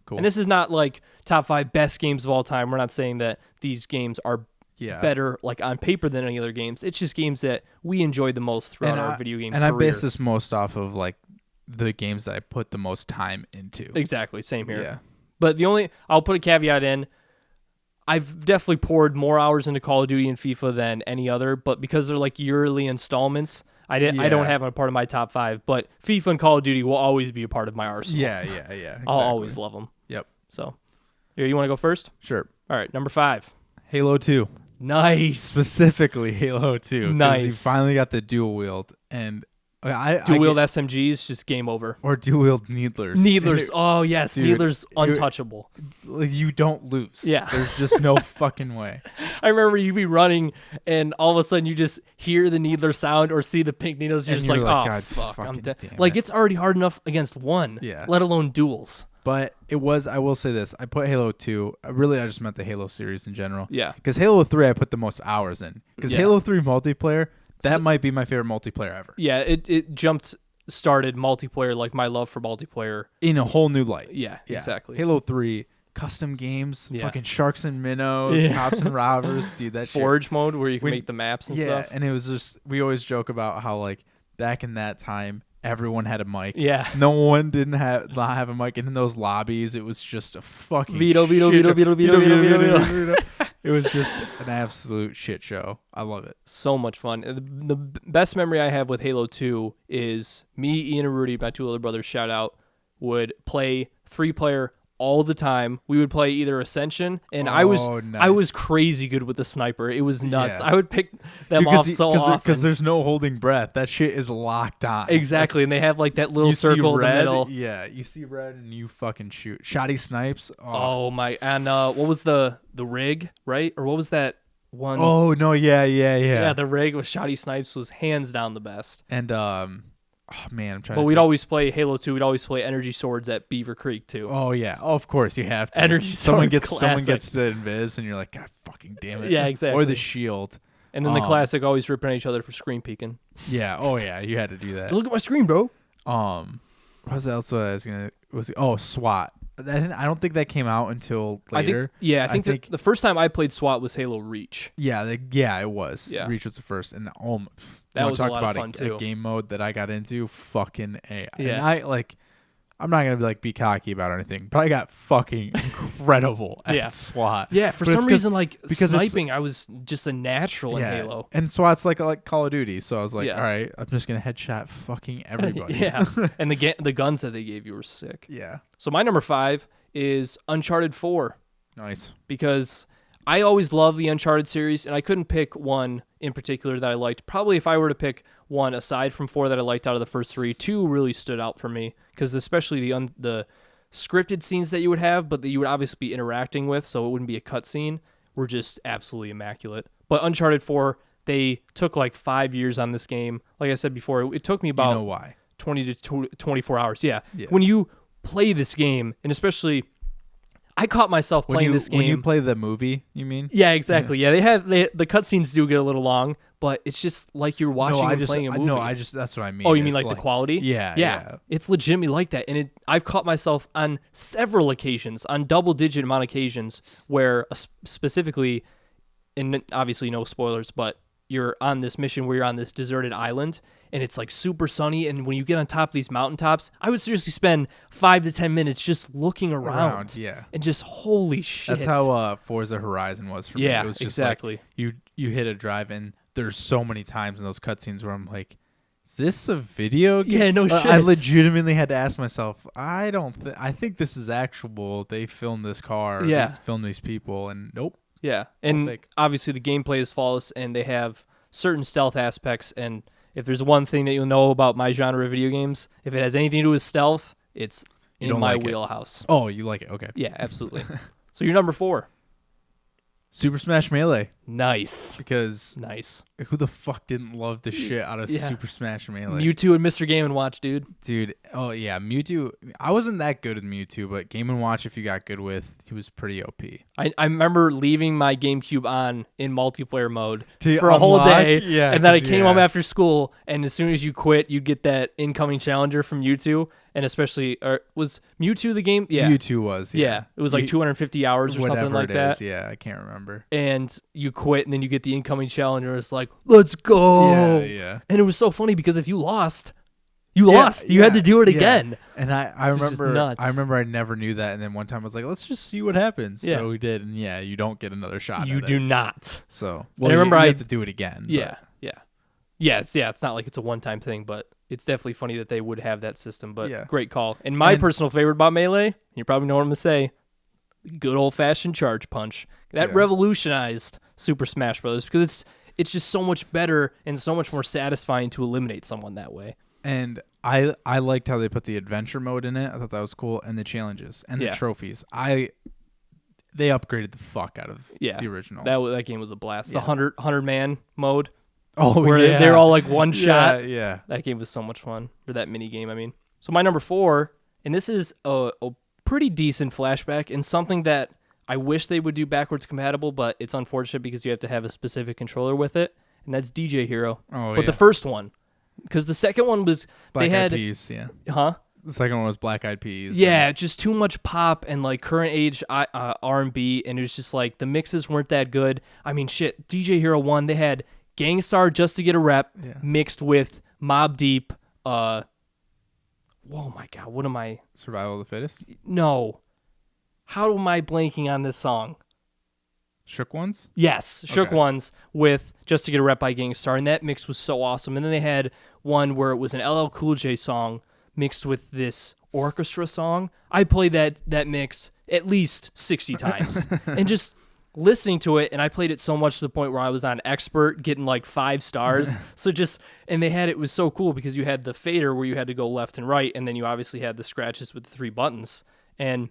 Cool. And this is not like top 5 best games of all time. We're not saying that these games are better like on paper than any other games. It's just games that we enjoyed the most throughout our video game career. And I base this most off of like the games that I put the most time into. Exactly, same here. Yeah. But I'll put a caveat in. I've definitely poured more hours into Call of Duty and FIFA than any other, but because they're like yearly installments, I don't have a part of my top 5. But FIFA and Call of Duty will always be a part of my arsenal. Yeah. Exactly. I'll always love them. Yep. So, you want to go first? Sure. All right, number 5. Halo 2. Nice. Specifically Halo 2. Nice. You finally got the dual wield, and dual wield SMGs, just game over. Or dual wield Needlers. Needlers. Oh yes, dude, Needlers untouchable. You don't lose. Yeah. There's just no fucking way. I remember you be running and all of a sudden you just hear the Needler sound or see the pink needles. You're just like, oh God, fuck, I'm dead. damn Like it. it's already hard enough against one. Yeah. Let alone duels. But it was, I will say this, I put Halo 2, really I just meant the Halo series in general. Yeah. Because Halo 3 I put the most hours in. Because Yeah. Halo 3 multiplayer, that might be my favorite multiplayer ever. Yeah, it started multiplayer, like my love for multiplayer. In a whole new light. Yeah, exactly. Halo 3, custom games, Yeah. fucking sharks and minnows, cops and robbers, dude, that shit. Forge mode where you can make the maps and stuff. Yeah, and it was just, we always joke about how like back in that time, everyone had a mic. Yeah. No one didn't not have a mic. And in those lobbies, it was just a fucking Veto. It was just an absolute shit show. I love it. So much fun. The best memory I have with Halo 2 is me, Ian, and Rudy, my 2 other brothers, shout out, would play 3-player all the time. We would play either Ascension, and I was crazy good with the sniper. It was nuts. Yeah. I would pick them off so often. Because there's no holding breath. That shit is locked on. Exactly, and they have like that little circle in the middle. Yeah, you see red and you fucking shoot. Shoddy snipes. Oh my! And what was the rig, right? Or what was that one? Oh no! Yeah. Yeah, the rig with Shoddy snipes was hands down the best. And oh man, I'm trying. But to we'd think. always play Halo 2. We'd always play energy swords at Beaver Creek too. Oh yeah, of course you have to. Energy someone swords, someone gets the invis, and you're like, God fucking damn it. Yeah, exactly. Or the shield. And then the classic always ripping at each other for screen peeking. Yeah. Oh yeah, you had to do that. Look at my screen, bro. What was else I was gonna SWAT. I don't think that came out until later. I think the first time I played SWAT was Halo Reach. Yeah, it was. Yeah. Reach was the first, and that was a lot about of fun too. A game mode that I got into, fucking A. Yeah. And I'm not gonna be cocky about it or anything, but I got fucking incredible at SWAT. Yeah, for some reason, because sniping, I was just a natural in Halo. And SWAT's like Call of Duty, so I was like, all right, I'm just gonna headshot fucking everybody. Yeah, and the guns that they gave you were sick. Yeah. So my number 5 is Uncharted 4. Nice. Because I always loved the Uncharted series, and I couldn't pick one in particular that I liked. Probably if I were to pick one aside from 4 that I liked out of the first 3, 2 really stood out for me, because especially the scripted scenes that you would have, but that you would obviously be interacting with, so it wouldn't be a cutscene, were just absolutely immaculate. But Uncharted 4, they took like 5 years on this game. Like I said before, it took me about 20 to 24 hours. Yeah. Yeah. When you play this game, and especially I caught myself playing this game. When you play the movie, you mean? Yeah, exactly. Yeah, the cutscenes do get a little long, but it's just like you're watching and playing a movie. No, that's what I mean. Oh, you mean like the quality? Yeah. It's legitimately like that, and I've caught myself on several occasions, on double-digit amount of occasions, where specifically, and obviously no spoilers, but you're on this mission where you're on this deserted island, and it's like super sunny, and when you get on top of these mountaintops, I would seriously spend 5 to 10 minutes just looking around. Yeah. And just, holy shit. That's how Forza Horizon was for me. Yeah, it was just exactly. Like you hit a drive, and there's so many times in those cutscenes where I'm like, is this a video game? Yeah, no shit. I legitimately had to ask myself, I think this is actual. They filmed this car. Yeah. They filmed these people, and nope. Yeah, and obviously the gameplay is flawless, and they have certain stealth aspects, and if there's one thing that you'll know about my genre of video games, if it has anything to do with stealth, it's in my wheelhouse. Oh, you like it? Okay. Yeah, absolutely. So you're number 4. Super Smash Melee. Nice. Because who the fuck didn't love the shit out of Super Smash Melee? Mewtwo and Mr. Game & Watch, dude. Dude, oh yeah, Mewtwo. I wasn't that good with Mewtwo, but Game & Watch, if you got good with, he was pretty OP. I remember leaving my GameCube on in multiplayer mode for a whole day, yeah, and then I came home after school, and as soon as you quit, you'd get that incoming challenger from Mewtwo, and especially, was Mewtwo the game? Yeah. Mewtwo was, yeah. It was like 250 hours or something like that. Yeah, I can't remember. And you quit, and then you get the incoming challenger. It's like, let's go. Yeah. And it was so funny because if you lost, you lost. You had to do it again. And I remember, nuts. I remember I never knew that. And then one time I was like, let's just see what happens. Yeah. So we did. And yeah, you don't get another shot. You do not. So, I remember you have to do it again. Yeah. It's not like it's a one-time thing, but it's definitely funny that they would have that system. But great call. And my personal favorite about Melee, you probably know what I'm going to say, good old-fashioned charge punch. That revolutionized Super Smash Bros. Because it's just so much better and so much more satisfying to eliminate someone that way. And I liked how they put the adventure mode in it. I thought that was cool. And the challenges and the trophies. They upgraded the fuck out of the original. That game was a blast. The 100-man mode. Oh, where they're all like one shot. Yeah. That game was so much fun. Or that mini game, I mean. So my number 4, and this is a pretty decent flashback and something that I wish they would do backwards compatible, but it's unfortunate because you have to have a specific controller with it, and that's DJ Hero. Oh, but the first one, because the second one was Black Eyed Peas, yeah. Huh? The second one was Black Eyed Peas. Yeah, just too much pop and like current age R&B, and it was just like the mixes weren't that good. I mean, shit, DJ Hero 1, they had Gangstar Just to Get a Rep mixed with Mobb Deep. Oh my God, what am I? Survival of the Fittest? No. How am I blanking on this song? Shook Ones? Yes, Shook Ones with Just to Get a Rep by Gangstar, and that mix was so awesome. And then they had one where it was an LL Cool J song mixed with this orchestra song, I played that mix at least 60 times. And just listening to it, and I played it so much to the point where I was not an expert, getting like 5 stars. And it was so cool because you had the fader where you had to go left and right, and then you obviously had the scratches with the 3 buttons. And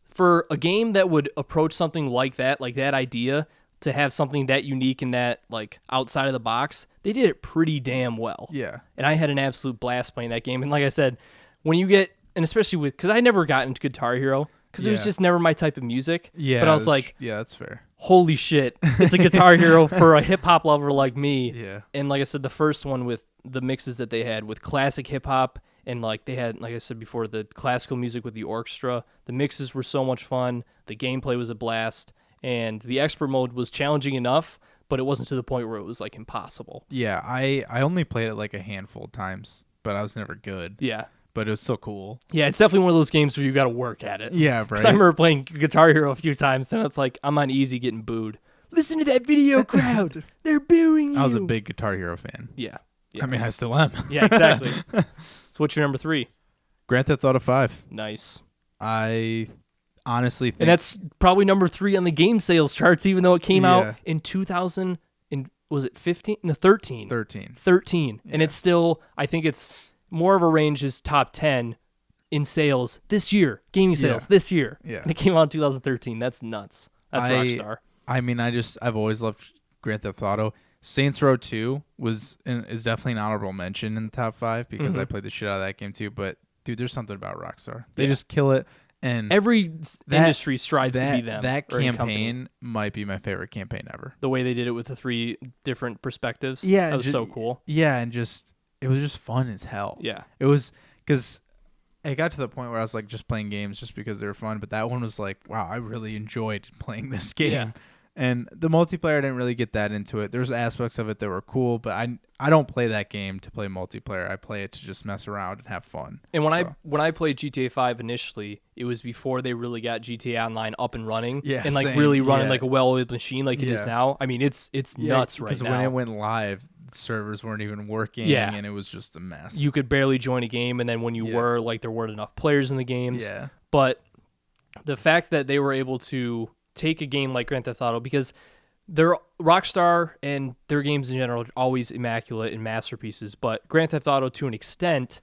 for a game that would approach something like that idea, to have something that unique and that like outside of the box, they did it pretty damn well. Yeah. And I had an absolute blast playing that game. And like I said, when you get, and especially because I never got into Guitar Hero because it was just never my type of music. Yeah. But I was like, yeah, that's fair. Holy shit, it's a Guitar Hero for a hip hop lover like me. Yeah. And like I said, the first one with the mixes that they had with classic hip hop, and like they had, like I said before, the classical music with the orchestra. The mixes were so much fun. The gameplay was a blast. And the expert mode was challenging enough, but it wasn't to the point where it was like impossible. Yeah, I only played it like a handful of times, but I was never good. Yeah. But it was so cool. Yeah, it's definitely one of those games where you got to work at it. Yeah, right. Because I remember playing Guitar Hero a few times, and it's like, I'm on easy getting booed. Listen to that video crowd. They're booing you. I was a big Guitar Hero fan. Yeah. I mean, I still am. Yeah, exactly. So what's your number 3? Grand Theft Auto 5. Nice. I honestly think... And that's probably number 3 on the game sales charts, even though it came out in 2000, was it 15? No, 13. 13. Yeah. And it's still, I think it's more of a range as top 10 in sales this year, gaming sales this year. Yeah. And it came out in 2013. That's nuts. That's Rockstar. I mean, I've always loved Grand Theft Auto. Saints Row 2 is definitely an honorable mention in the top 5 because I played the shit out of that game too. But dude, there's something about Rockstar. They just kill it. And every industry strives to be them. That campaign might be my favorite campaign ever. The way they did it with the 3 different perspectives. Yeah. That was so cool. Yeah, and it was just fun as hell. Yeah. It was, because it got to the point where I was like just playing games just because they were fun. But that one was like, wow, I really enjoyed playing this game. Yeah. And the multiplayer, I didn't really get that into it. There's aspects of it that were cool, but I don't play that game to play multiplayer. I play it to just mess around and have fun. And when I played GTA 5 initially, it was before they really got GTA Online up and running. Yeah, and like same. really running like a well-oiled machine like it is now. I mean, it's nuts right now. Because when it went live, the servers weren't even working, and it was just a mess. You could barely join a game, and then when you were, like, there weren't enough players in the games. Yeah. But the fact that they were able to take a game like Grand Theft Auto, because they're Rockstar and their games in general are always immaculate and masterpieces, but Grand Theft Auto to an extent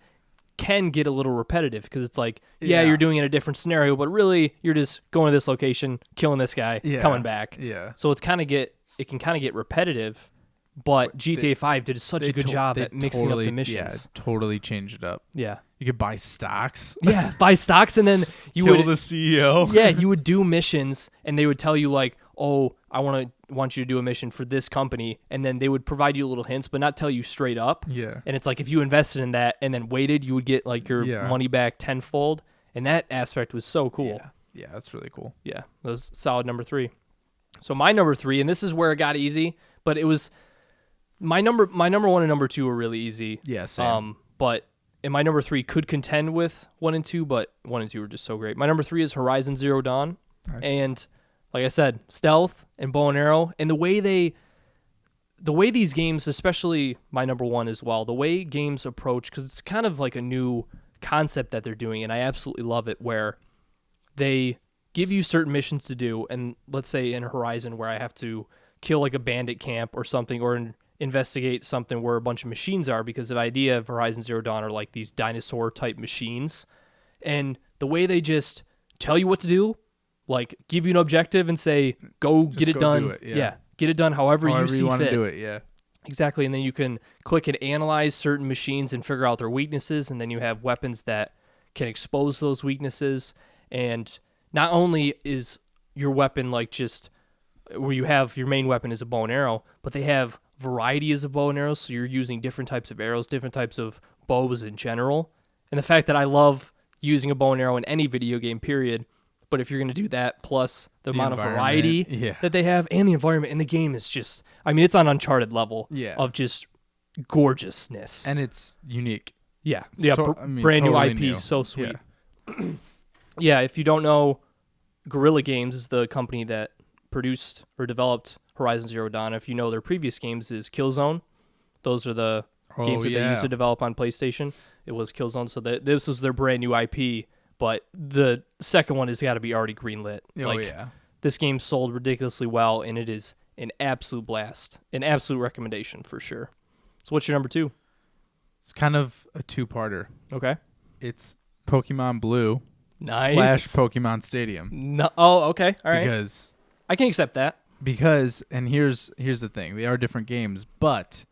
can get a little repetitive because it's like, you're doing it in a different scenario, but really you're just going to this location, killing this guy, coming back. Yeah. So it can kind of get repetitive, but GTA 5 did such a good job at mixing up the missions. Yeah, totally changed it up. Yeah. You could buy stocks. Yeah, buy stocks, and then you kill would the CEO. Yeah, you would do missions, and they would tell you like, "Oh, I want you to do a mission for this company," and then they would provide you little hints, but not tell you straight up. Yeah. And it's like if you invested in that and then waited, you would get like your money back tenfold, and that aspect was so cool. Yeah, that's really cool. Yeah, that was solid number 3. So my number 3, and this is where it got easy, but it was my number 1 and number 2 were really easy. Yeah, same. And my number 3 could contend with 1 and 2, but 1 and 2 were just so great. My number 3 is Horizon Zero Dawn. Nice. And like I said, stealth and bow and arrow, and the way these games, especially my number 1 as well, the way games approach, because it's kind of like a new concept that they're doing, and I absolutely love it, where they give you certain missions to do, and let's say in Horizon where I have to kill like a bandit camp or something, or investigate something where a bunch of machines are, because the idea of Horizon Zero Dawn are like these dinosaur type machines, and the way they just tell you what to do, like give you an objective and say get it done. Get it done however you see want fit. To do it. Exactly. And then you can click and analyze certain machines and figure out their weaknesses, and then you have weapons that can expose those weaknesses. And not only is your weapon like just where you have your main weapon is a bow and arrow, but they have varieties of bow and arrows, so you're using different types of arrows, different types of bows in general. And the fact that I love using a bow and arrow in any video game, period, but if you're going to do that, plus the amount of variety that they have, and the environment, and the game is just, I mean, it's on Uncharted level of just gorgeousness. And it's unique. Yeah. Brand new totally IP, new. so sweet. Yeah, if you don't know, Guerrilla Games is the company that produced or developed Horizon Zero Dawn. If you know their previous games is Killzone. Those are the games that they used to develop on PlayStation. It was Killzone, so this was their brand new IP. But the second one has got to be already greenlit. This game sold ridiculously well, and it is an absolute blast, an absolute recommendation for sure. So what's your number 2? It's kind of a two-parter. Okay. It's Pokemon Blue / Pokemon Stadium. No, oh, okay. All right. Because I can accept that. Because, and here's the thing. They are different games, but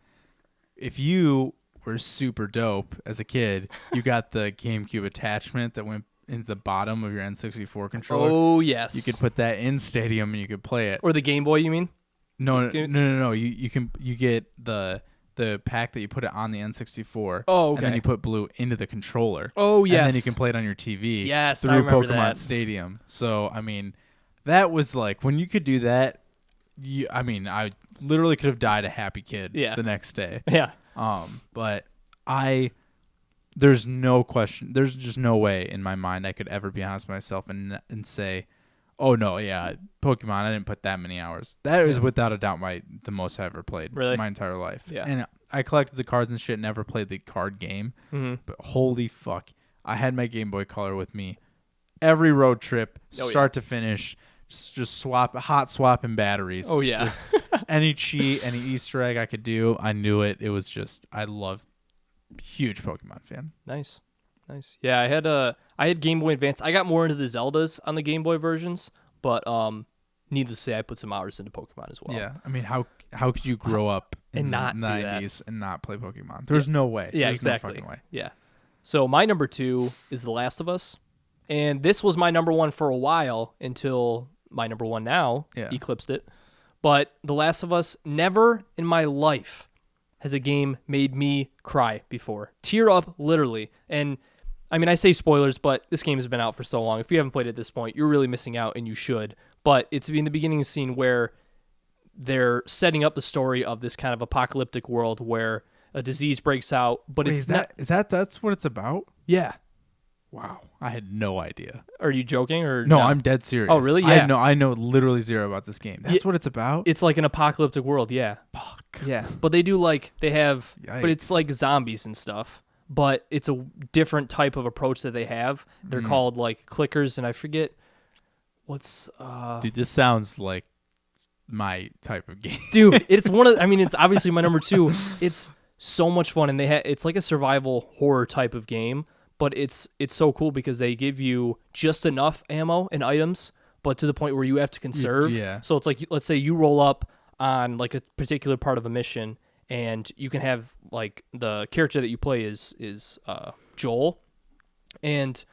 if you were super dope as a kid, you got the GameCube attachment that went into the bottom of your N64 controller. Oh, yes. You could put that in Stadium and you could play it. Or the Game Boy, you mean? No. You get the pack that you put it on the N64. Oh, okay. And then you put Blue into the controller. Oh, yes. And then you can play it on your TV. Yes, through I remember Pokemon that. Stadium. So, I mean, that was like, when you could do that, I literally could have died a happy kid the next day. Yeah. But there's no question. There's just no way in my mind I could ever be honest with myself and say, oh no, yeah, Pokemon, I didn't put that many hours. That is without a doubt the most I ever played my entire life. Yeah. And I collected the cards and shit, never played the card game. Mm-hmm. But holy fuck, I had my Game Boy Color with me every road trip, start to finish. Just swapping batteries. Oh yeah. Just any cheat, any Easter egg I could do, I knew it. It was just, I love. Huge Pokemon fan. Nice. Yeah, I had Game Boy Advance. I got more into the Zeldas on the Game Boy versions, but needless to say, I put some hours into Pokemon as well. Yeah, I mean, how could you grow up in the 90s and not play Pokemon? There's no way. Yeah, There's exactly. No fucking way. Yeah. So my number 2 is The Last of Us, and this was my number 1 for a while until my number 1 now eclipsed it. But The Last of Us, never in my life has a game made me cry before. Tear up, literally. And, I mean, I say spoilers, but this game has been out for so long. If you haven't played it at this point, you're really missing out, and you should. But it's in the beginning scene where they're setting up the story of this kind of apocalyptic world where a disease breaks out, but it's that's what it's about? Yeah. Wow. I had no idea. Are you joking or no? I'm dead serious. Oh, really? Yeah. I know literally zero about this game. That's what it's about? It's like an apocalyptic world, yeah. Fuck. Yeah. But they have Yikes. But it's like zombies and stuff. But it's a different type of approach that they have. They're called like clickers, and I forget what's Dude, this sounds like my type of game. Dude, it's it's obviously my number 2. It's so much fun, and it's like a survival horror type of game. But it's so cool because they give you just enough ammo and items, but to the point where you have to conserve. Yeah. So it's like, let's say you roll up on like a particular part of a mission, and you can have like the character that you play is Joel, and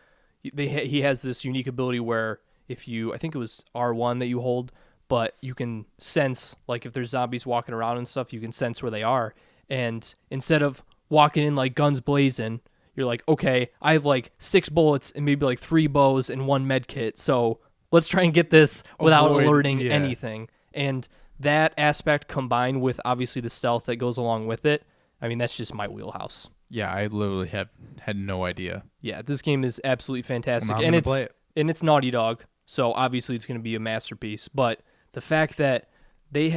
he has this unique ability where I think it was R1 that you hold, but you can sense like if there's zombies walking around and stuff, you can sense where they are, and instead of walking in like guns blazing, you're like, okay, I have like 6 bullets and maybe like 3 bows and 1 med kit. So let's try and get this without alerting anything. And that aspect combined with obviously the stealth that goes along with it, I mean, that's just my wheelhouse. Yeah, I literally had no idea. Yeah, this game is absolutely fantastic. And it's Naughty Dog, so obviously it's going to be a masterpiece. But the fact that they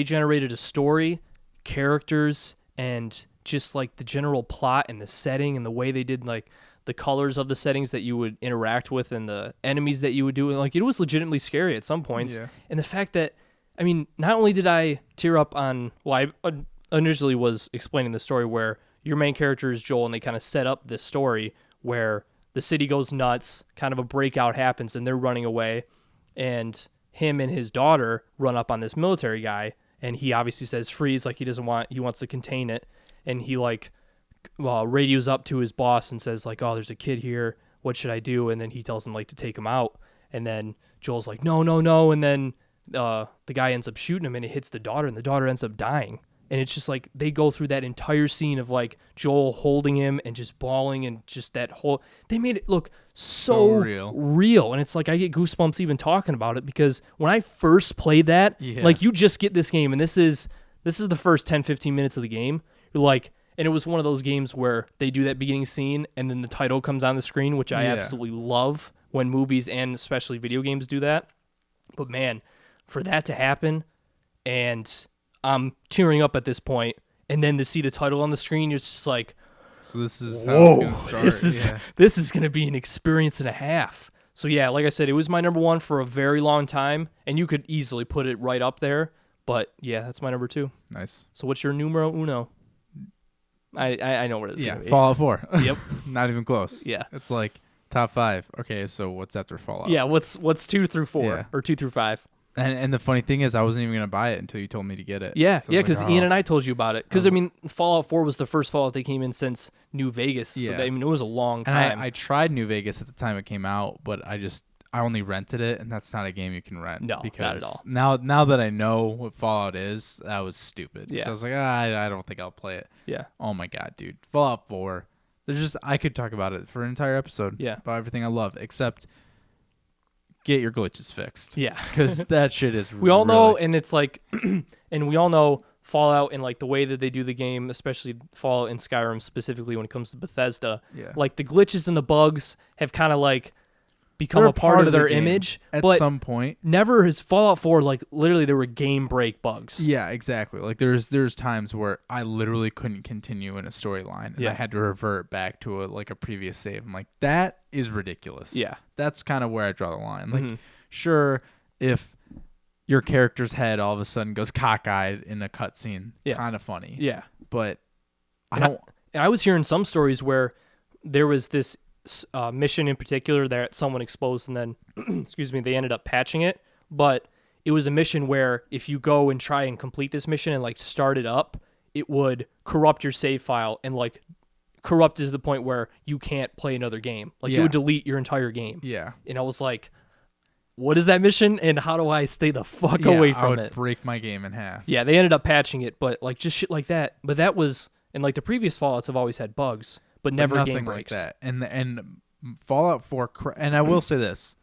generated a story, characters, and just like the general plot and the setting and the way they did like the colors of the settings that you would interact with and the enemies that you would do, and like it was legitimately scary at some points. Yeah. And the fact that, I mean, not only did I tear up on, I initially was explaining the story where your main character is Joel, and they kind of set up this story where the city goes nuts, kind of a breakout happens, and they're running away, and him and his daughter run up on this military guy, and he obviously says freeze, like he wants to contain it. And he like radios up to his boss and says like, oh, there's a kid here. What should I do? And then he tells him like to take him out. And then Joel's like, no. And then the guy ends up shooting him, and it hits the daughter, and the daughter ends up dying. And it's just like they go through that entire scene of like Joel holding him and just bawling, and just that whole, they made it look so real. And it's like I get goosebumps even talking about it, because when I first played that, like you just get this game, and this is the first 10-15 minutes of the game. You're like, and it was one of those games where they do that beginning scene and then the title comes on the screen, which I absolutely love when movies and especially video games do that. But man, for that to happen, and I'm tearing up at this point, and then to see the title on the screen, you're just like, so this is how it's gonna start. This is gonna be an experience and a half. So yeah, like I said, it was my number one for a very long time, and you could easily put it right up there. But yeah, that's my number 2. Nice. So what's your numero uno? I know what it is. Yeah, Fallout 4. Yep. Not even close. Yeah. It's like top 5. Okay, so what's after Fallout? Yeah, what's 2 through 4 or 2 through 5? And the funny thing is, I wasn't even gonna buy it until you told me to get it. Yeah, so yeah, because Ian and I told you about it. Because I mean, Fallout 4 was the first Fallout that came in since New Vegas. Yeah. So I mean, it was a long time. And I tried New Vegas at the time it came out, but I only rented it, and that's not a game you can rent. No, because not at all. Now that I know what Fallout is, that was stupid. Yeah. So I was like, I don't think I'll play it. Yeah. Oh my god, dude, Fallout 4. I could talk about it for an entire episode. Yeah. About everything I love, except get your glitches fixed. Yeah. Because that shit is. We all know, and it's like, and we all know Fallout and like the way that they do the game, especially Fallout and Skyrim specifically when it comes to Bethesda. Yeah. Like the glitches and the bugs have kind of like become They're a part of the their game image at but some point. Never has Fallout 4 like literally there were game break bugs. Yeah, exactly. Like there's times where I literally couldn't continue in a storyline, and I had to revert back to a previous save. I'm like, that is ridiculous. Yeah, that's kind of where I draw the line. Like, sure, if your character's head all of a sudden goes cockeyed in a cutscene, kind of funny. Yeah, but I was hearing some stories where there was this mission in particular that someone exposed, and then excuse me, they ended up patching it. But it was a mission where if you go and try and complete this mission and like start it up, it would corrupt your save file and like corrupt it to the point where you can't play another game. Like it would delete your entire game. Yeah. And I was like, what is that mission and how do I stay the fuck away from I would it? Break my game in half. Yeah, they ended up patching it, but like just shit like that. But that was, and like the previous Fallouts have always had bugs, but never game breaks. Like that. And Fallout 4, and I will say this,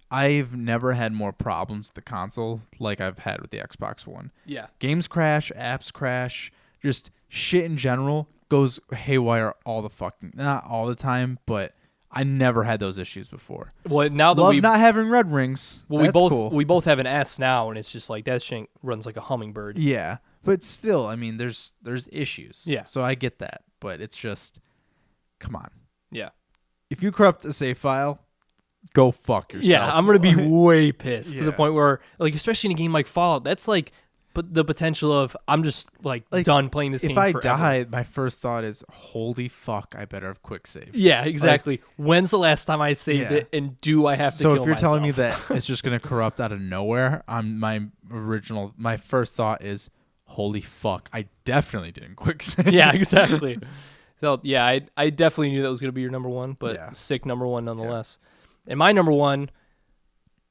I've never had more problems with the console like I've had with the Xbox One. Yeah. Games crash, apps crash, just shit in general goes haywire all the fucking, not all the time, but I never had those issues before. Well, now that Love not having red rings. Well, we both have an S now, and it's just like that shit runs like a hummingbird. Yeah, but still, I mean, there's issues. Yeah. So I get that, but it's just, come on. Yeah. If you corrupt a save file, go fuck yourself. Yeah, I'm gonna be way pissed to the point where, like, especially in a game like Fallout, that's like, but the potential of I'm just like done playing this game. If I forever. die, my first thought is, holy fuck, I better have quick save. Yeah, exactly. When's the last time I saved it, and do I have to? So kill if you're myself? telling me that it's just gonna corrupt out of nowhere, my first thought is, holy fuck, I definitely didn't quick save. Yeah, exactly. So yeah, I definitely knew that was gonna be your number one, but sick number one nonetheless. Yeah. And my number one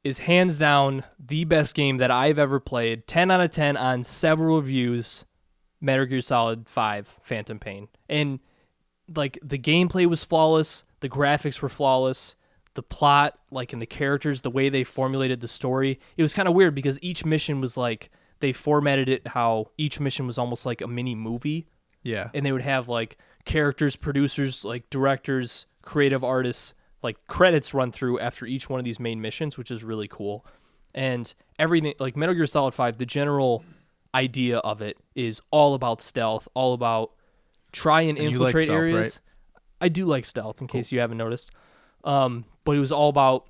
is hands down the best game that I've ever played. 10 out of 10 on several reviews. Metal Gear Solid 5: Phantom Pain. And like the gameplay was flawless, the graphics were flawless, the plot, like, and the characters, the way they formulated the story. It was kind of weird because each mission was like they formatted it how each mission was almost like a mini movie. Yeah. And they would have like characters, producers, like directors, creative artists, like credits run through after each one of these main missions, which is really cool. And everything, like Metal Gear Solid 5, the general idea of it is all about stealth, all about try and infiltrate stealth, areas. right? I do like stealth, in case you haven't noticed. But it was all about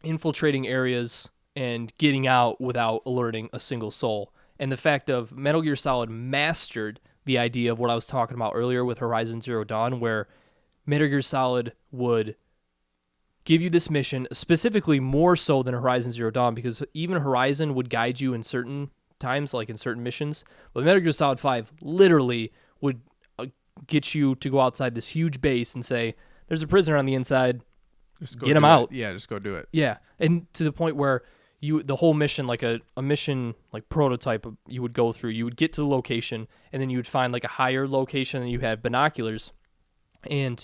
infiltrating areas and getting out without alerting a single soul. And the fact of Metal Gear Solid mastered the idea of what I was talking about earlier with Horizon Zero Dawn, where Metal Gear Solid would give you this mission, specifically more so than Horizon Zero Dawn, because even Horizon would guide you in certain times, like in certain missions. But Metal Gear Solid 5 literally would get you to go outside this huge base and say, there's a prisoner on the inside, get him out. Yeah, just go do it. Yeah, and to the point where the whole mission, like a mission like prototype you would go through, you would get to the location, and then you would find like a higher location, and you had binoculars, and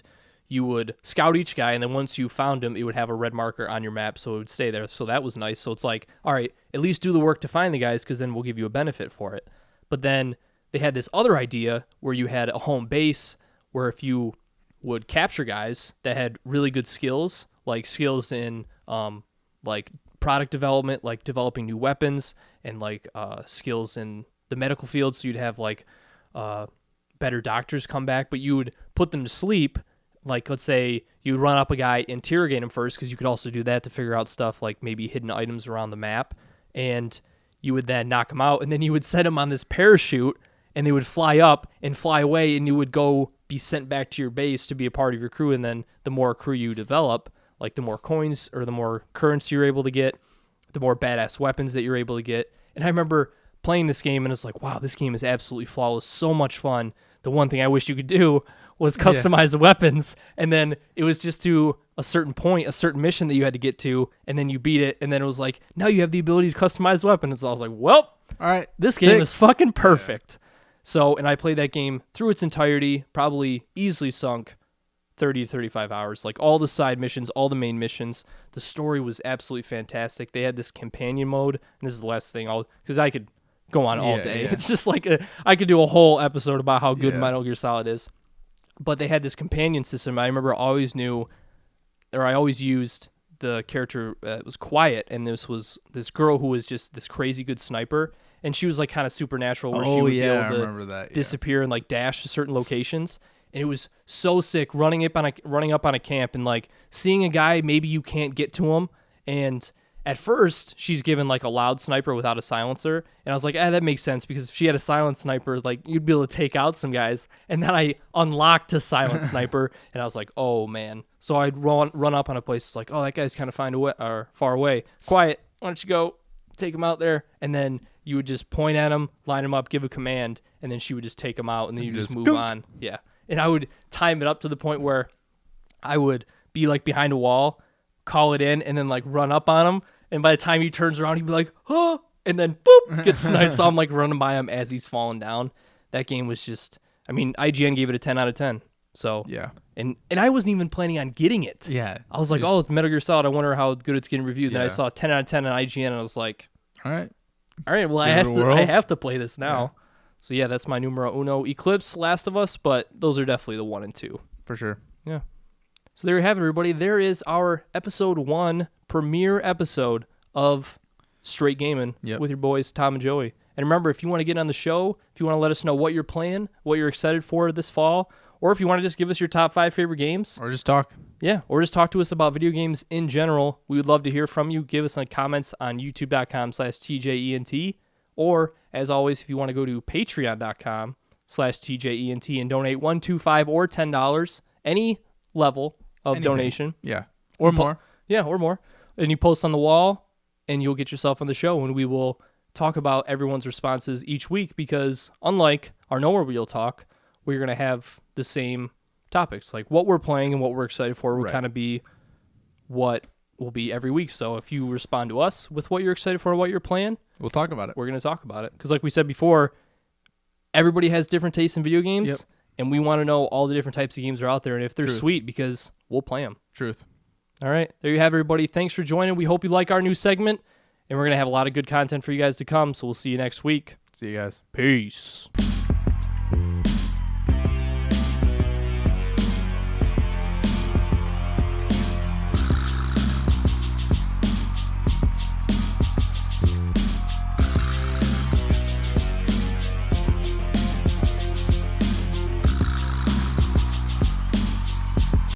you would scout each guy, and then once you found him, it would have a red marker on your map, so it would stay there. So that was nice. So it's like, all right, at least do the work to find the guys, because then we'll give you a benefit for it. But then they had this other idea where you had a home base where if you would capture guys that had really good skills, like skills in like product development, like developing new weapons, and like skills in the medical field, so you'd have like better doctors come back, but you would put them to sleep. Like, let's say you would run up a guy, interrogate him first, because you could also do that to figure out stuff like maybe hidden items around the map, and you would then knock him out, and then you would set him on this parachute, and they would fly up and fly away, and you would go be sent back to your base to be a part of your crew, and then the more crew you develop, like the more coins or the more currency you're able to get, the more badass weapons that you're able to get. And I remember playing this game, and it's like, wow, this game is absolutely flawless, so much fun. The one thing I wish you could do was customize the weapons, and then it was just to a certain point, a certain mission that you had to get to, and then you beat it, and then it was like, now you have the ability to customize weapons. So I was like, well, all right, this game is fucking perfect. So, and I played that game through its entirety, probably easily sunk 30 to 35 hours, like all the side missions, all the main missions. The story was absolutely fantastic. They had this companion mode, and this is the last thing, because I could go on all day. Yeah. It's just like I could do a whole episode about how good Metal Gear Solid is. But they had this companion system. I remember I always used the character that was Quiet, and this was this girl who was just this crazy good sniper, and she was like kind of supernatural, where she would be able to disappear and like dash to certain locations. And it was so sick running up on a camp and like seeing a guy, maybe you can't get to him. And at first she's given like a loud sniper without a silencer. And I was like, that makes sense, because if she had a silent sniper, like you'd be able to take out some guys. And then I unlocked a silent sniper, and I was like, oh man. So I'd run up on a place. It's like, oh, that guy's kind of far away. Quiet. Why don't you go take him out there? And then you would just point at him, line him up, give a command, and then she would just take him out, and then you just move on. Yeah. And I would time it up to the point where I would be like behind a wall, call it in, and then like run up on him. And by the time he turns around, he'd be like, oh, and then boop, gets sniped. So I'm like running by him as he's falling down. That game was just, I mean, IGN gave it a 10 out of 10. So, yeah. And I wasn't even planning on getting it. Yeah. I was like, oh, it's Metal Gear Solid. I wonder how good it's getting reviewed. Then I saw 10 out of 10 on IGN, and I was like, all right, well, I have to play this now. Yeah. So yeah, that's my numero uno. Eclipse, Last of Us, but those are definitely the 1 and 2. For sure. Yeah. So there you have it, everybody. There is our episode 1 premiere episode of Straight Gamin' with your boys, Tom and Joey. And remember, if you want to get on the show, if you want to let us know what you're playing, what you're excited for this fall, or if you want to just give us your top 5 favorite games. Or just talk. Yeah, or just talk to us about video games in general. We would love to hear from you. Give us some comments on youtube.com/TJENT. Or, as always, if you want to go to patreon.com/TJENT and donate $1, $2, $5, or $10, any level of donation. Yeah. Or more. Yeah, or more. And you post on the wall, and you'll get yourself on the show, and we will talk about everyone's responses each week, because unlike our Nowhere Wheel Talk, we're going to have the same topics. Like what we're playing and what we're excited for will kind of be what will be every week. So if you respond to us with what you're excited for and what you're playing, we'll talk about it. We're going to talk about it. Because like we said before, everybody has different tastes in video games, and we want to know all the different types of games that are out there, and if they're sweet, because we'll play them. Truth. All right. There you have it, everybody. Thanks for joining. We hope you like our new segment, and we're going to have a lot of good content for you guys to come, so we'll see you next week. See you guys. Peace.